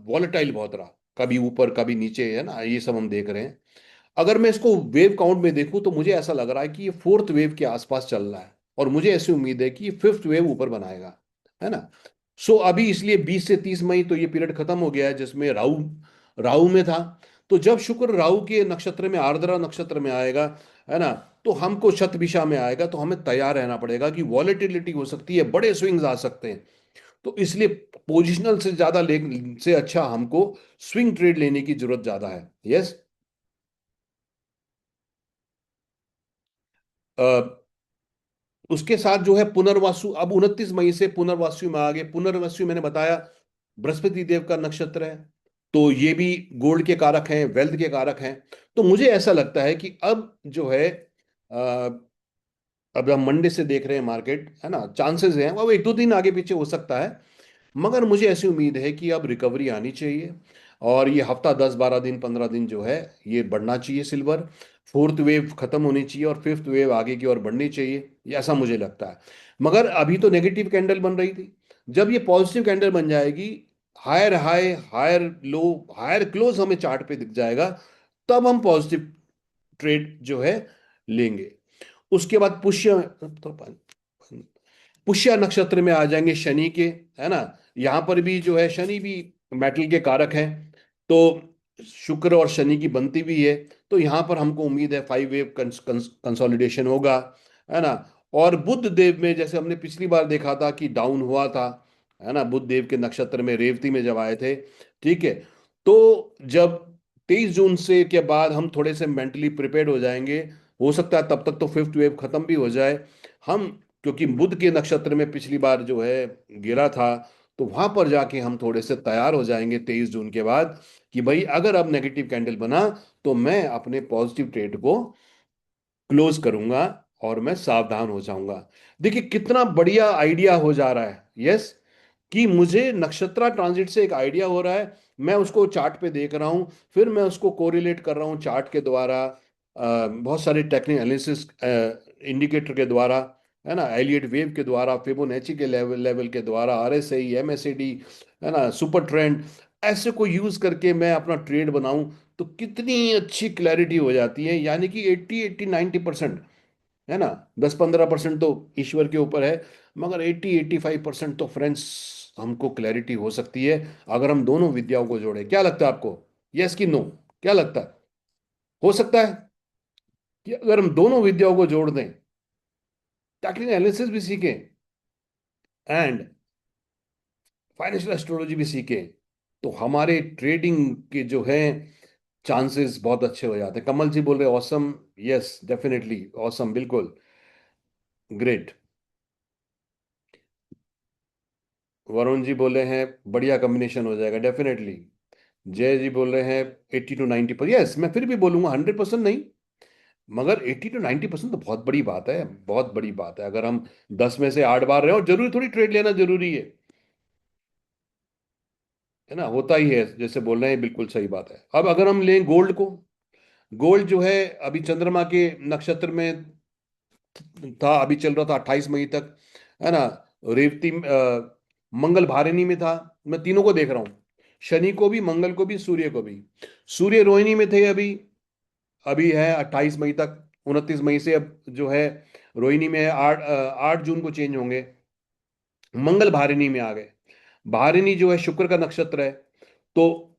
वॉलेटाइल बहुत रहा, कभी ऊपर कभी नीचे, है ना, ये सब हम देख रहे हैं। अगर मैं इसको वेव काउंट में देखूं, तो मुझे ऐसा लग रहा है कि ये फोर्थ वेव के आसपास चल रहा है, और मुझे ऐसी उम्मीद है कि ये फिफ्थ वेव ऊपर बनाएगा, है ना। सो अभी इसलिए 20 से 30 मई तो ये पीरियड खत्म हो गया है, जिसमें राहु राहु में था। तो जब शुक्र राहु के नक्षत्र में, आर्द्रा नक्षत्र में आएगा, है ना, तो हमको शतभिषा में आएगा, तो हमें तैयार रहना पड़ेगा कि वॉलेटिलिटी हो सकती है, बड़े स्विंग्स आ सकते हैं। तो इसलिए पोजिशनल से ज्यादा ले से अच्छा हमको स्विंग ट्रेड लेने की जरूरत ज्यादा है। यस। उसके साथ जो है पुनर्वासु, अब 29 मई से पुनर्वासु में आ गए। पुनर्वासु मैंने बताया बृहस्पति देव का नक्षत्र है, तो ये भी गोल्ड के कारक हैं, वेल्थ के कारक हैं। तो मुझे ऐसा लगता है कि अब जो है, अब हम मंडे से देख रहे हैं मार्केट, है ना, चांसेस हैं, अब एक दो दिन आगे पीछे हो सकता है, मगर मुझे ऐसी उम्मीद है कि अब रिकवरी आनी चाहिए। और ये हफ्ता 10 12 दिन 15 दिन जो है ये बढ़ना चाहिए सिल्वर। फोर्थ वेव खत्म होनी चाहिए और फिफ्थ वेव आगे की ओर बढ़नी चाहिए, ये ऐसा मुझे लगता है। मगर अभी तो नेगेटिव कैंडल बन रही थी, जब ये पॉजिटिव कैंडल बन जाएगी, higher high higher low higher close हमें चार्ट पे दिख जाएगा, तब हम पॉजिटिव ट्रेड जो है लेंगे। उसके बाद पुष्य, तो पुष्य नक्षत्र में आ जाएंगे शनि के, है ना। यहाँ पर भी जो है शनि भी मेटल के कारक हैं, तो शुक्र और शनि की बनती भी है। तो यहाँ पर हमको उम्मीद है 5 वेव कंसोलिडेशन होगा, है ना। और बुध देव में जैसे हमने पिछली बार देखा था कि डाउन हुआ था, है ना, बुध देव के नक्षत्र में रेवती में जब आए थे, ठीक है। तो जब 23 जून से के बाद हम थोड़े से मेंटली प्रिपेयर्ड हो जाएंगे, हो सकता है तब तक तो फिफ्थ वेव खत्म भी हो जाए। हम, क्योंकि बुध के नक्षत्र में पिछली बार जो है गिरा था, तो वहां पर जाके हम थोड़े से तैयार हो जाएंगे 23 जून के बाद, कि भाई अगर अब नेगेटिव कैंडल बना तो मैं अपने पॉजिटिव ट्रेड को क्लोज करूंगा और मैं सावधान हो जाऊंगा। देखिए कितना बढ़िया आइडिया हो जा रहा है। यस, कि मुझे नक्षत्रा ट्रांजिट से एक आइडिया हो रहा है, मैं उसको चार्ट पे देख रहा हूं, फिर मैं उसको कोरिलेट कर रहा हूं चार्ट के द्वारा, बहुत सारे टेक्निकल एनालिसिस इंडिकेटर के द्वारा, है ना, एलियट वेव के द्वारा, फिबोनाची के लेवल लेवल के द्वारा, आरएसआई, एमएसएडी, है ना, सुपर ट्रेंड, ऐसे को यूज करके मैं अपना ट्रेड बनाऊं, तो कितनी अच्छी क्लैरिटी हो जाती है। यानी कि 80 80 90%, है ना, 10 15% तो ईश्वर के ऊपर है, मगर 80 85% तो फ्रेंड्स हमको क्लैरिटी हो सकती है अगर हम दोनों विद्याओं को जोड़ें। क्या लगता है आपको? यस कि नो? क्या लगता है? हो सकता है कि अगर हम दोनों विद्याओं को जोड़ दें, टेक्निकल एनालिसिस भी सीखें एंड फाइनेंशियल एस्ट्रोलॉजी भी सीखें, तो हमारे ट्रेडिंग के जो है चांसेस बहुत अच्छे हो जाते हैं। कमल जी बोल रहे ऑसम। यस डेफिनेटली ऑसम, बिल्कुल ग्रेट। वरुण जी बोले हैं बढ़िया कॉम्बिनेशन हो जाएगा, डेफिनेटली। जय जी बोल रहे हैं 80 to 90%। यस, मैं फिर भी बोलूंगा 100% नहीं, मगर 80 to 90% तो बहुत बड़ी बात है, बहुत बड़ी बात है। अगर हम 10 में से 8 बार रहे, और जरूरी थोड़ी ट्रेड लेना जरूरी है ना, होता ही है, जैसे बोल रहे हैं बिल्कुल सही बात है। अब अगर हम लें गोल्ड को, गोल्ड जो है अभी चंद्रमा के नक्षत्र में था, अभी चल रहा था 28 मई तक, है ना। रेवती मंगल भारिणी में था। मैं तीनों को देख रहा हूँ, शनि को भी, मंगल को भी, सूर्य को भी। सूर्य रोहिणी में थे अभी, अभी है 28 मई तक, 29 मई से अब जो है रोहिणी में है, 8 जून को चेंज होंगे, मंगल भारिणी में आ गए। भारिणी जो है शुक्र का नक्षत्र है, तो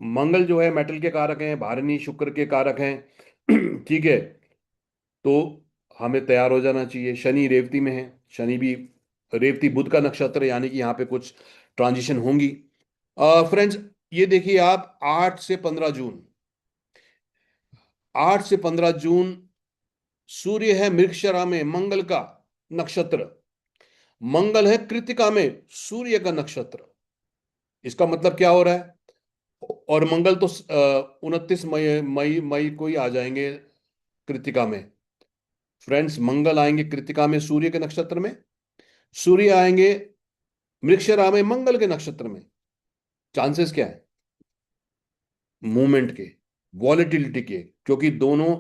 मंगल जो है मेटल के कारक हैं, भारिणी शुक्र के कारक हैं, ठीक है। तो हमें तैयार हो जाना चाहिए। शनि रेवती में है, शनि भी रेवती बुध का नक्षत्र है, यानी कि यहाँ पे कुछ ट्रांजिशन होंगी। फ्रेंड्स, ये देखिए आप, 8 से 15 जून, 8 से 15 जून सूर्य है मृगशिरा में, मंगल का नक्षत्र, मंगल है कृतिका में, सूर्य का नक्षत्र। इसका मतलब क्या हो रहा है? और मंगल तो 29 मई मई मई को ही आ जाएंगे कृतिका में। फ्रेंड्स, मंगल आएंगे कृतिका में सूर्य के नक्षत्र में, सूर्य आएंगे मृगशिरा में मंगल के नक्षत्र में। चांसेस क्या है? मूवमेंट के, वॉलेटिलिटी के, क्योंकि दोनों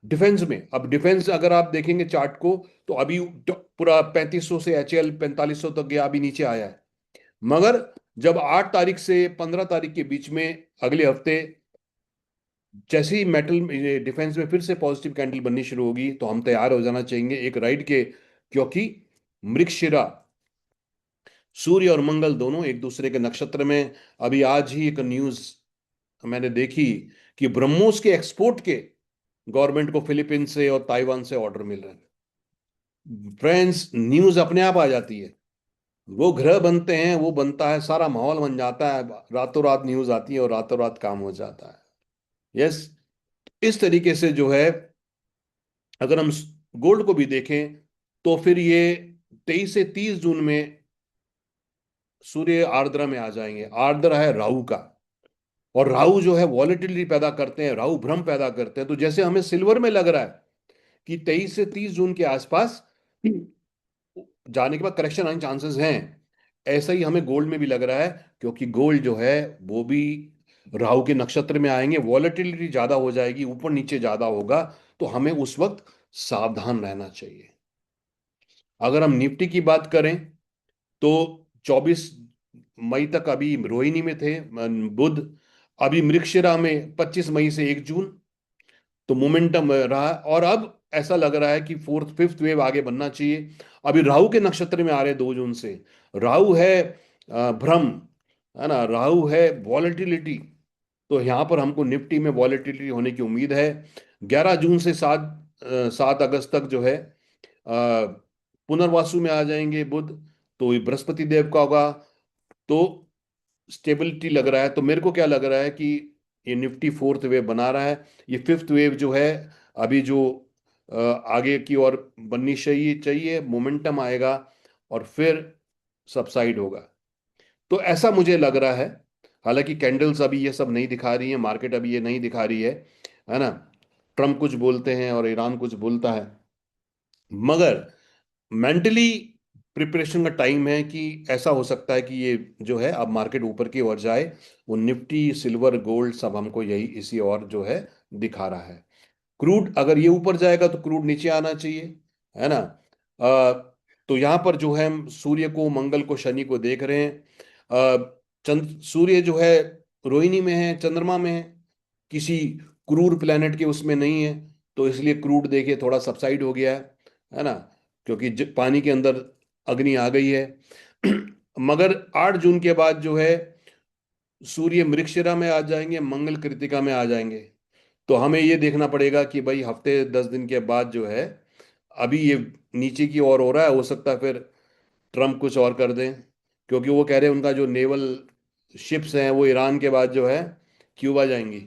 डिफेंस में। अब डिफेंस अगर आप देखेंगे चार्ट को, तो अभी पूरा 3500 से एचएल 4500 तक गया, अभी नीचे आया है। मगर जब 8 तारीख से 15 तारीख के बीच में अगले हफ्ते जैसे ही मेटल डिफेंस में फिर से पॉजिटिव कैंडल बननी शुरू होगी, तो हम तैयार हो जाना चाहिए एक राइड के, क्योंकि मृगशिरा, सूर्य और मंगल दोनों एक दूसरे के नक्षत्र में। अभी आज ही एक न्यूज मैंने देखी कि ब्रह्मोस के एक्सपोर्ट के गवर्नमेंट को फिलीपींस से और ताइवान से ऑर्डर मिल रहे हैं। फ्रेंड्स, न्यूज अपने आप आ जाती है, वो ग्रह बनते हैं, वो बनता है, सारा माहौल बन जाता है, रातों रात न्यूज आती है और रातों रात काम हो जाता है। यस। इस तरीके से जो है, अगर हम गोल्ड को भी देखें, तो फिर ये 23 से 30 जून में सूर्य आर्द्रा में आ जाएंगे। आर्द्रा है राहु का, और राहु जो है वॉलेटिलिटी पैदा करते हैं, राहु भ्रम पैदा करते हैं। तो जैसे हमें सिल्वर में लग रहा है कि 23 से 30 जून के आसपास जाने के बाद करेक्शन आने चांसेस हैं, ऐसा ही हमें गोल्ड में भी लग रहा है, क्योंकि गोल्ड जो है वो भी राहु के नक्षत्र में आएंगे, वॉलेटिलिटी ज्यादा हो जाएगी, ऊपर नीचे ज्यादा होगा। तो हमें उस वक्त सावधान रहना चाहिए। अगर हम निफ्टी की बात करें, तो 24 मई तक अभी रोहिणी में थे बुध, अभी मृगशिरा में 25 मई से 1 जून, तो मोमेंटम रहा। और अब ऐसा लग रहा है कि फोर्थ फिफ्थ वेव आगे बनना चाहिए। अभी राहु के नक्षत्र में आ रहे 2 जून से। राहु है भ्रम, है ना, राहु है वॉलेटिलिटी। तो यहाँ पर हमको निफ्टी में वॉलेटिलिटी होने की उम्मीद है। 11 जून से 7 अगस्त तक जो है पुनर्वासु में आ जाएंगे बुध, तो ये बृहस्पति देव का होगा। तो स्टेबिलिटी लग रहा है। तो मेरे को क्या लग रहा है कि ये निफ्टी फोर्थ वेव बना रहा है। ये फिफ्थ वेव जो है, अभी जो आगे की ओर बननी चाहिए चाहिए, मोमेंटम आएगा और फिर सबसाइड होगा। तो ऐसा मुझे लग रहा है। हालांकि कैंडल्स अभी ये सब नहीं दिखा रही है, मार्केट अभी ये नहीं दिखा रही है ना। ट्रम्प कुछ बोलते हैं और ईरान कुछ बोलता है, मगर मेंटली प्रिपरेशन का टाइम है कि ऐसा हो सकता है कि ये जो है अब मार्केट ऊपर की ओर जाए। वो निफ्टी सिल्वर गोल्ड सब हमको यही इसी और जो है दिखा रहा है। क्रूड अगर ये ऊपर जाएगा तो क्रूड नीचे आना चाहिए, है ना। तो यहाँ पर जो है हम सूर्य को, मंगल को, शनि को देख रहे हैं। सूर्य जो है रोहिणी में है, चंद्रमा में है, किसी क्रूर प्लेनेट के उसमें नहीं है। तो इसलिए क्रूड देखिए थोड़ा सबसाइड हो गया है ना, क्योंकि पानी के अंदर अग्नि आ गई है। मगर 8 जून के बाद जो है सूर्य मृगशिरा में आ जाएंगे, मंगल कृतिका में आ जाएंगे। तो हमें ये देखना पड़ेगा कि भाई हफ्ते 10 दिन के बाद जो है, अभी ये नीचे की ओर हो रहा है, हो सकता है फिर ट्रम्प कुछ और कर दें। क्योंकि वो कह रहे हैं उनका जो नेवल शिप्स हैं वो ईरान के बाद जो है क्यूबा जाएंगी।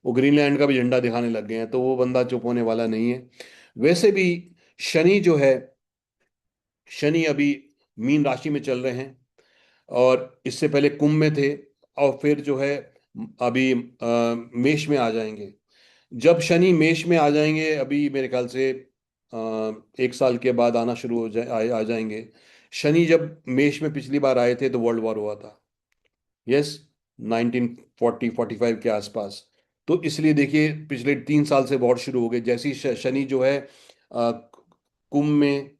वो ग्रीनलैंड का भी झंडा दिखाने लग गए हैं, तो वो बंदा चुप होने वाला नहीं है। वैसे भी शनि जो है, शनि अभी मीन राशि में चल रहे हैं, और इससे पहले कुंभ में थे, और फिर जो है अभी मेष में आ जाएंगे। जब शनि मेष में आ जाएंगे, अभी मेरे ख्याल से 1 साल के बाद आना शुरू हो आ जाएंगे। शनि जब मेष में पिछली बार आए थे तो वर्ल्ड वॉर हुआ था। यस, 1940-45 के आसपास। तो इसलिए देखिए पिछले 3 साल से वॉर शुरू हो गए। जैसे ही शनि जो है कुंभ में,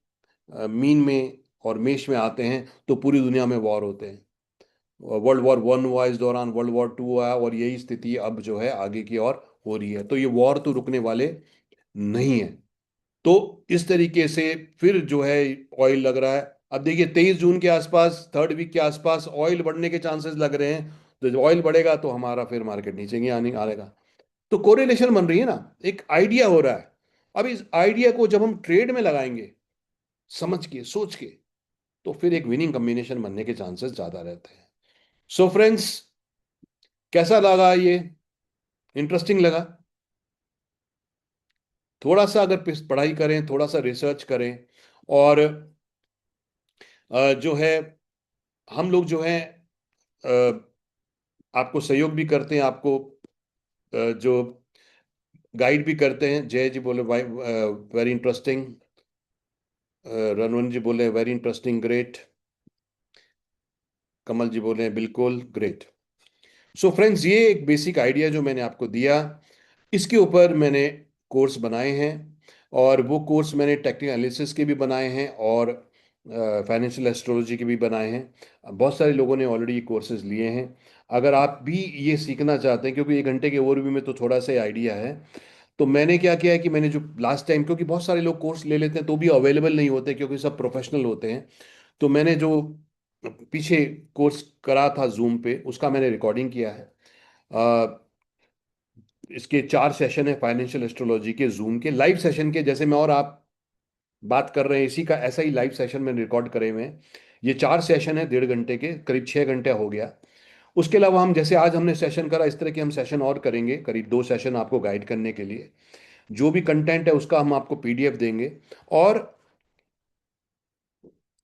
मीन में और मेष में आते हैं, तो पूरी दुनिया में वॉर होते हैं। वर्ल्ड वॉर 1 हुआ, इस दौरान वर्ल्ड वॉर 2 हुआ, और यही स्थिति अब जो है आगे की ओर हो रही है। तो ये वॉर तो रुकने वाले नहीं है। तो इस तरीके से फिर जो है ऑयल लग रहा है। अब देखिए 23 जून के आसपास, थर्ड वीक के आसपास ऑयल बढ़ने के चांसेस लग रहे हैं। तो जब ऑयल बढ़ेगा तो हमारा फिर मार्केट नीचे ही आने आएगा। तो कोरिलेशन बन रही है ना, एक आइडिया हो रहा है। अब इस आइडिया को जब हम ट्रेड में लगाएंगे, समझ के सोच के, तो फिर एक विनिंग कॉम्बिनेशन बनने के चांसेस ज्यादा रहते हैं। सो फ्रेंड्स, कैसा लगा ये? इंटरेस्टिंग लगा? थोड़ा सा अगर पढ़ाई करें, थोड़ा सा रिसर्च करें, और जो है हम लोग जो है आपको सहयोग भी करते हैं, आपको जो गाइड भी करते हैं। जय जी बोले वेरी इंटरेस्टिंग, रणवन जी बोले वेरी इंटरेस्टिंग ग्रेट, कमल जी बोले बिल्कुल ग्रेट। सो फ्रेंड्स, ये एक बेसिक आइडिया जो मैंने आपको दिया, इसके ऊपर मैंने कोर्स बनाए हैं। और वो कोर्स मैंने टेक्निकल एनालिसिस के भी बनाए हैं और फाइनेंशियल एस्ट्रोलॉजी के भी बनाए हैं। बहुत सारे लोगों ने ऑलरेडी ये कोर्सेज लिए हैं। अगर आप भी ये सीखना चाहते हैं, क्योंकि 1 घंटे के ओवरव्यू में तो थोड़ा सा आइडिया है, तो मैंने क्या किया है कि मैंने जो लास्ट टाइम, क्योंकि बहुत सारे लोग कोर्स ले लेते हैं तो भी अवेलेबल नहीं होते क्योंकि सब प्रोफेशनल होते हैं। तो मैंने जो पीछे कोर्स करा था जूम पे, उसका मैंने रिकॉर्डिंग किया है। इसके 4 सेशन है फाइनेंशियल एस्ट्रोलॉजी के, जूम के लाइव सेशन के, जैसे मैं और आप बात कर रहे हैं इसी का ऐसा ही लाइव सेशन मैंने रिकॉर्ड करे हुए हैं। ये 4 सेशन है 1.5 घंटे के, करीब 6 घंटे हो गया। उसके अलावा हम जैसे आज हमने सेशन करा, इस तरह के हम सेशन और करेंगे, करीब 2 सेशन आपको गाइड करने के लिए। जो भी कंटेंट है उसका हम आपको पीडीएफ देंगे। और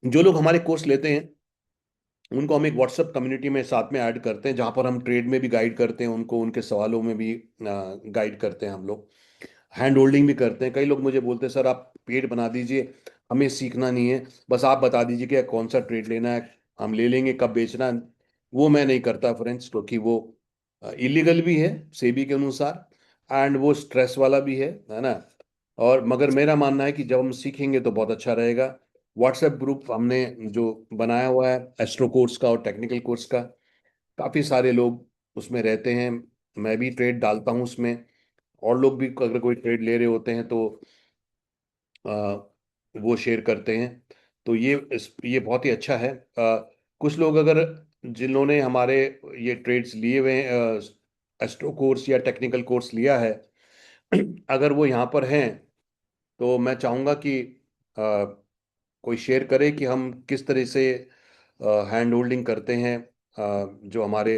जो लोग हमारे कोर्स लेते हैं उनको हम एक व्हाट्सएप कम्युनिटी में साथ में ऐड करते हैं, जहां पर हम ट्रेड में भी गाइड करते हैं उनको, उनके सवालों में भी गाइड करते हैं हम लोग। हैंड होल्डिंग भी करते हैं। कई लोग मुझे बोलते हैं सर आप पेड बना दीजिए, हमें सीखना नहीं है, बस आप बता दीजिए कि कौन सा ट्रेड लेना है, हम ले लेंगे, कब बेचना है। वो मैं नहीं करता फ्रेंड्स, क्योंकि वो इलीगल भी है सेबी के अनुसार, एंड वो स्ट्रेस वाला भी है ना। और मगर मेरा मानना है कि जब हम सीखेंगे तो बहुत अच्छा रहेगा। व्हाट्सएप ग्रुप हमने जो बनाया हुआ है एस्ट्रो कोर्स का और टेक्निकल कोर्स का, काफ़ी सारे लोग उसमें रहते हैं। मैं भी ट्रेड डालता हूँ उसमें, और लोग भी अगर कोई ट्रेड ले रहे होते हैं तो आ, वो शेयर करते हैं। तो ये बहुत ही अच्छा है। कुछ लोग अगर जिन्होंने हमारे ये ट्रेड्स लिए हुए हैं, एस्ट्रो कोर्स या टेक्निकल कोर्स लिया है, अगर वो यहाँ पर हैं, तो मैं चाहूँगा कि आ, कोई शेयर करे कि हम किस तरह से हैंड होल्डिंग करते हैं। जो हमारे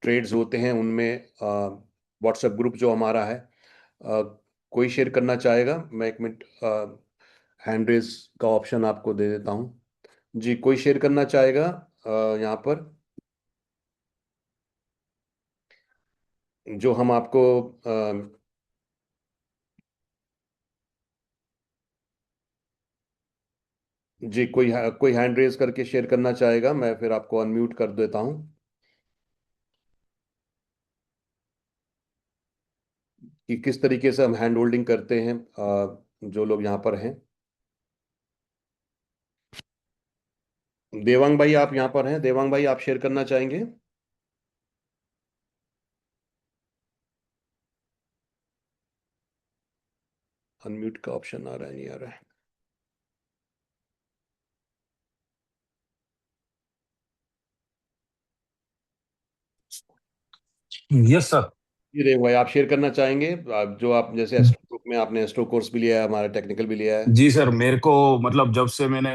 ट्रेड्स होते हैं उनमें व्हाट्सएप ग्रुप जो हमारा है, अ, कोई शेयर करना चाहेगा? मैं एक मिनट हैंड रेज का ऑप्शन आपको दे देता हूँ। जी, कोई शेयर करना चाहेगा यहाँ पर, जो हम आपको जी, कोई हैंड रेज करके शेयर करना चाहेगा? मैं फिर आपको अनम्यूट कर देता हूँ। कि किस तरीके से हम हैंड होल्डिंग करते हैं, जो लोग यहाँ पर हैं। देवांग भाई आप यहाँ पर हैं? देवांग भाई आप शेयर करना चाहेंगे? अनम्यूट का ऑप्शन आ रहा है, नहीं आ रहा है? Yes sir. जी देव भाई आप शेयर करना चाहेंगे? जो आप जैसे एस्ट्रो ग्रुप में आपने एस्ट्रो कोर्स भी लिया है, हमारा टेक्निकल भी लिया है। जी सर, मेरे को मतलब जब से मैंने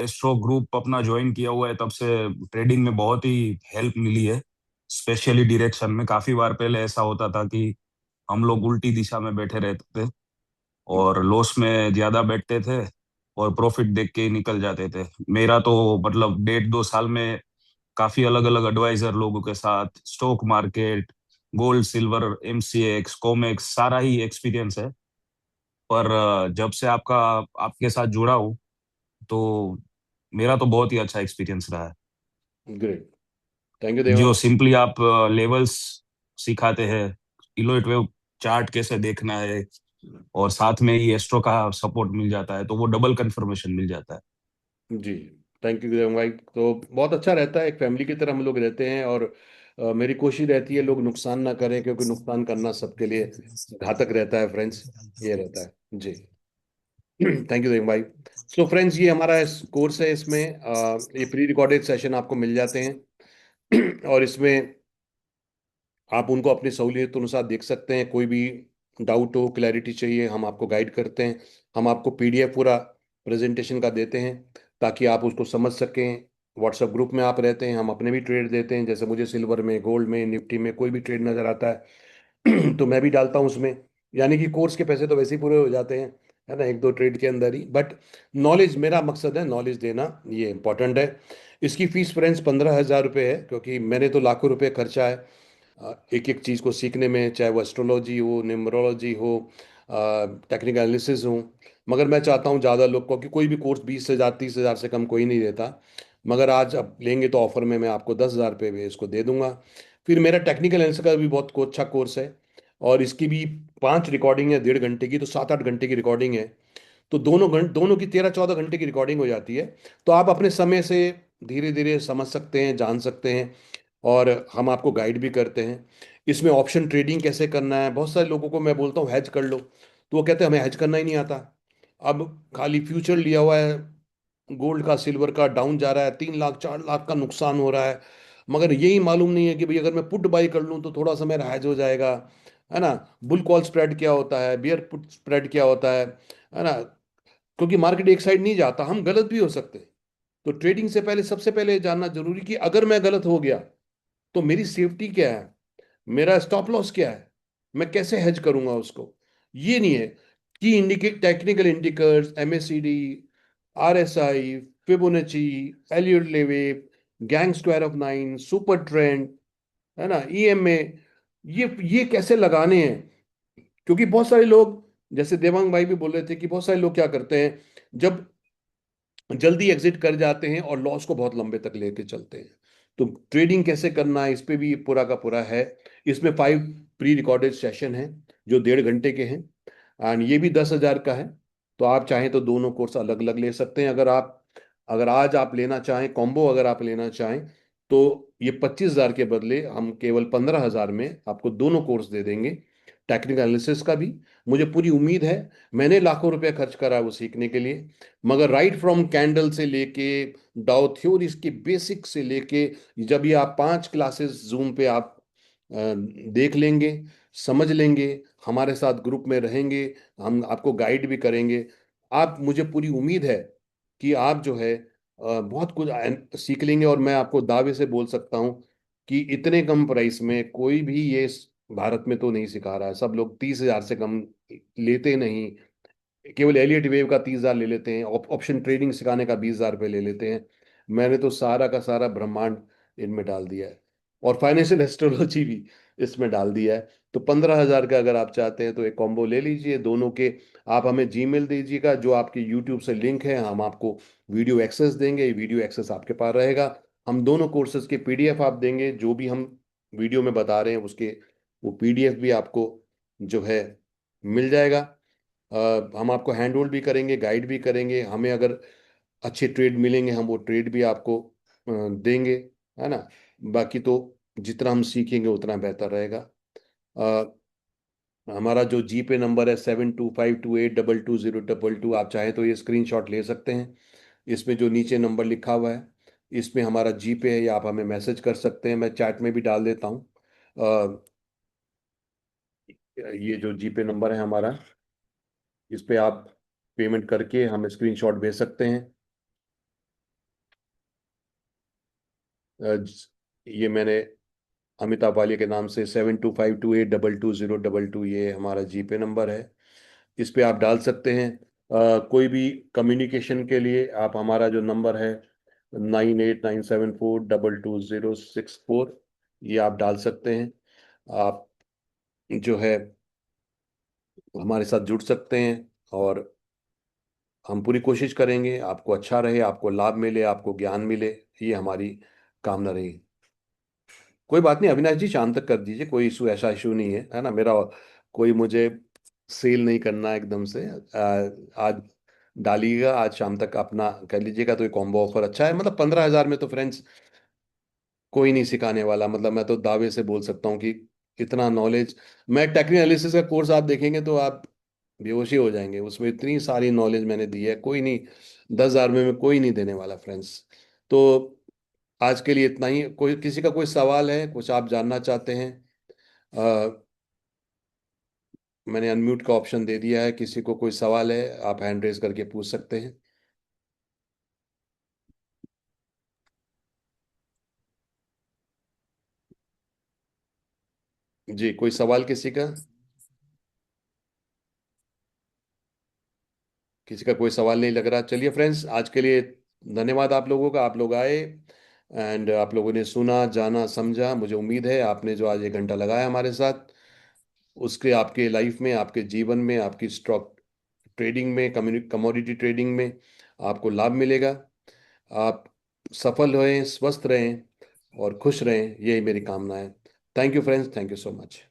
एस्ट्रो ग्रुप अपना ज्वाइन किया हुआ है तब से ट्रेडिंग में बहुत ही हेल्प मिली है। स्पेशली डायरेक्शन में काफी बार पहले ऐसा होता था कि हम लोग उल्टी दिशा में बैठे रहते थे और लॉस में ज्यादा बैठते थे और प्रॉफिट देख के ही निकल जाते थे। मेरा तो मतलब 1.5-2 साल में काफी अलग अलग एडवाइजर लोगों के साथ stock market, gold silver, MCX, COMEX सारा ही एक्सपीरियंस है। पर जब से आपके साथ जुड़ा हूँ तो मेरा तो बहुत ही अच्छा एक्सपीरियंस रहा है। ग्रेट। थैंक यू जो देवांग। सिंपली आप लेवल्स सिखाते हैं, इलोट वेव चार्ट कैसे देखना है, और साथ में ही एस्ट्रो का सपोर्ट मिल जाता है तो वो डबल कंफर्मेशन मिल जाता है। जी, थैंक यू देवांग भाई। तो बहुत अच्छा रहता है, एक फैमिली की तरह हम लोग रहते हैं। और मेरी कोशिश रहती है लोग नुकसान ना करें, क्योंकि नुकसान करना सबके लिए घातक रहता है फ्रेंड्स। ये रहता है जी। थैंक यू देवांग भाई। सो फ्रेंड्स, ये हमारा कोर्स है, इसमें ये प्री रिकॉर्डेड सेशन आपको मिल जाते हैं। और इसमें आप उनको अपनी सहूलियत अनुसार देख सकते हैं। कोई भी डाउट हो, क्लैरिटी चाहिए, हम आपको गाइड करते हैं। हम आपको पीडीएफ पूरा प्रेजेंटेशन का देते हैं, ताकि आप उसको समझ सकें। व्हाट्सएप ग्रुप में आप रहते हैं, हम अपने भी ट्रेड देते हैं। जैसे मुझे सिल्वर में, गोल्ड में, निफ्टी में कोई भी ट्रेड नज़र आता है तो मैं भी डालता हूँ उसमें। यानी कि कोर्स के पैसे तो वैसे ही पूरे हो जाते हैं, है ना, 1-2 ट्रेड के अंदर ही। बट नॉलेज, मेरा मकसद है नॉलेज देना, ये इंपॉर्टेंट है। इसकी फीस फ्रेंड्स 15,000 रुपये है, क्योंकि मैंने तो लाखों रुपए खर्चा है एक एक चीज़ को सीखने में, चाहे वो एस्ट्रोलॉजी हो, न्यूमरोलॉजी हो, टेक्निकल एनालिसिस हो। मगर मैं चाहता हूँ ज़्यादा लोग को, कि कोई भी कोर्स 20,000 30,000 से कम कोई नहीं देता। मगर आज अब लेंगे तो ऑफर में मैं आपको 10,000 रुपये में इसको दे दूंगा। फिर मेरा टेक्निकल एनालिसिस का भी बहुत अच्छा कोर्स है, और इसकी भी 5 रिकॉर्डिंग है 1.5 घंटे की, तो 7-8 घंटे की रिकॉर्डिंग है। तो दोनों की 13-14 घंटे की रिकॉर्डिंग हो जाती है। तो आप अपने समय से धीरे धीरे समझ सकते हैं, जान सकते हैं, और हम आपको गाइड भी करते हैं। इसमें ऑप्शन ट्रेडिंग कैसे करना है, बहुत सारे लोगों को मैं बोलता हूँ हैज कर लो, तो वो कहते हैं हमें हैज करना ही नहीं आता। अब खाली फ्यूचर लिया हुआ है, गोल्ड का, सिल्वर का डाउन जा रहा है, 3 लाख 4 लाख का नुकसान हो रहा है। मगर यही मालूम नहीं है कि भाई अगर मैं पुट बाई कर लूँ तो थोड़ा सा मेरा हैज हो जाएगा, है ना। बुल कॉल स्प्रेड क्या होता है, बियर पुट स्प्रेड क्या होता है ना। क्योंकि मार्केट एक साइड नहीं जाता, हम गलत भी हो सकते हैं। तो ट्रेडिंग से पहले सबसे पहले जानना जरूरी कि अगर मैं गलत हो गया तो मेरी सेफ्टी क्या है, मेरा स्टॉप लॉस क्या है, मैं कैसे हेज करूंगा उसको। ये नहीं है कि indicate technical indicators, MACD, RSI, Fibonacci, Elliott wave, Gann square of nine, super trend, है ना, ईएमए, ये कैसे लगाने हैं। क्योंकि बहुत सारे लोग, जैसे देवांग भाई भी बोल रहे थे कि बहुत सारे लोग क्या करते हैं, जब जल्दी एग्जिट कर जाते हैं और लॉस को बहुत लंबे तक लेके चलते हैं। तो ट्रेडिंग कैसे करना है इस पे भी पूरा का पूरा है। इसमें 5 प्री रिकॉर्डेड सेशन हैं जो 1.5 घंटे के हैं, एंड ये भी 10,000 का है। तो आप चाहें तो दोनों कोर्स अलग अलग ले सकते हैं। अगर आज आप लेना चाहें कॉम्बो, अगर आप लेना चाहें तो ये 25,000 के बदले हम केवल 15,000 में आपको दोनों कोर्स दे देंगे, टेक्निकल एनालिसिस का भी। मुझे पूरी उम्मीद है, मैंने लाखों रुपए खर्च करा है वो सीखने के लिए, मगर राइट फ्रॉम कैंडल से लेके डाउ थ्योरीज के बेसिक से लेके, जब ये आप 5 क्लासेस जूम पे आप देख लेंगे, समझ लेंगे, हमारे साथ ग्रुप में रहेंगे, हम आपको गाइड भी करेंगे, आप, मुझे पूरी उम्मीद है कि आप जो है बहुत कुछ सीख लेंगे। और मैं आपको दावे से बोल सकता हूँ कि इतने कम प्राइस में कोई भी ये भारत में तो नहीं सिखा रहा है। सब लोग 30,000 से कम लेते नहीं, केवल एलियट वेव का 30,000 ले लेते हैं, ऑप्शन ट्रेडिंग सिखाने का 20,000 रुपये ले लेते हैं। मैंने तो सारा का सारा ब्रह्मांड इनमें डाल दिया है, और फाइनेंशियल एस्ट्रोलॉजी भी इसमें डाल दिया है। तो 15,000 का अगर आप चाहते हैं तो एक कॉम्बो ले लीजिए दोनों के। आप हमें जीमेल दीजिएगा, जो आपके यूट्यूब से लिंक है, हम आपको वीडियो एक्सेस देंगे, वीडियो एक्सेस आपके पास रहेगा। हम दोनों कोर्सेज के पीडीएफ आप देंगे, जो भी हम वीडियो में बता रहे हैं उसके, वो पीडीएफ भी आपको जो है मिल जाएगा। हम आपको हैंड होल्ड भी करेंगे, गाइड भी करेंगे। हमें अगर अच्छे ट्रेड मिलेंगे हम वो ट्रेड भी आपको देंगे, है ना। बाकी तो जितना हम सीखेंगे उतना बेहतर रहेगा। अ, हमारा जो जीपे नंबर है 7252822022, आप चाहें तो ये स्क्रीनशॉट ले सकते हैं। इसमें जो नीचे नंबर लिखा हुआ है, इसमें हमारा जीपे है, या आप हमें मैसेज कर सकते हैं, मैं चैट में भी डाल देता हूँ। अ, ये जो जीपे नंबर है हमारा, इस पे आप पेमेंट करके हमें स्क्रीनशॉट भेज सकते हैं। ये मैंने अमिताभ वालिया के नाम से 7252822022, ये हमारा जीपे नंबर है। इस पे आप डाल सकते हैं। कोई भी कम्युनिकेशन के लिए आप, हमारा जो नंबर है 9897422064, ये आप डाल सकते हैं। आप जो है हमारे साथ जुड़ सकते हैं, और हम पूरी कोशिश करेंगे आपको अच्छा रहे, आपको लाभ मिले, आपको ज्ञान मिले, ये हमारी कामना रही। कोई बात नहीं अविनाश जी, शाम तक कर दीजिए, कोई इशू, ऐसा इशू नहीं है ना मेरा। कोई मुझे सेल नहीं करना एकदम से। आज डालिएगा, आज शाम तक अपना कर लीजिएगा। तो ये कॉम्बो ऑफर अच्छा है, मतलब 15,000 में तो फ्रेंड्स कोई नहीं सिखाने वाला। मतलब मैं तो दावे से बोल सकता हूँ कि इतना नॉलेज, मैं टेक्निकल एनालिसिस का कोर्स आप देखेंगे तो आप बेहोशी हो जाएंगे, उसमें इतनी सारी नॉलेज मैंने दी है, कोई नहीं, 10,000 में कोई नहीं देने वाला फ्रेंड्स। तो आज के लिए इतना ही। कोई, किसी का कोई सवाल है, कुछ आप जानना चाहते हैं? मैंने अनम्यूट का ऑप्शन दे दिया है, किसी को कोई सवाल है आप हैंड रेज करके पूछ सकते हैं। जी, कोई सवाल किसी का? किसी का कोई सवाल नहीं लग रहा। चलिए फ्रेंड्स, आज के लिए धन्यवाद आप लोगों का, आप लोग आए एंड आप लोगों ने सुना, जाना, समझा। मुझे उम्मीद है आपने जो आज 1 घंटा लगाया हमारे साथ, उसके आपके लाइफ में, आपके जीवन में, आपकी स्टॉक ट्रेडिंग में, कमोडिटी ट्रेडिंग में आपको लाभ मिलेगा। आप सफल रहें, स्वस्थ रहें और खुश रहें, यही मेरी कामना है। Thank you friends, thank you so much.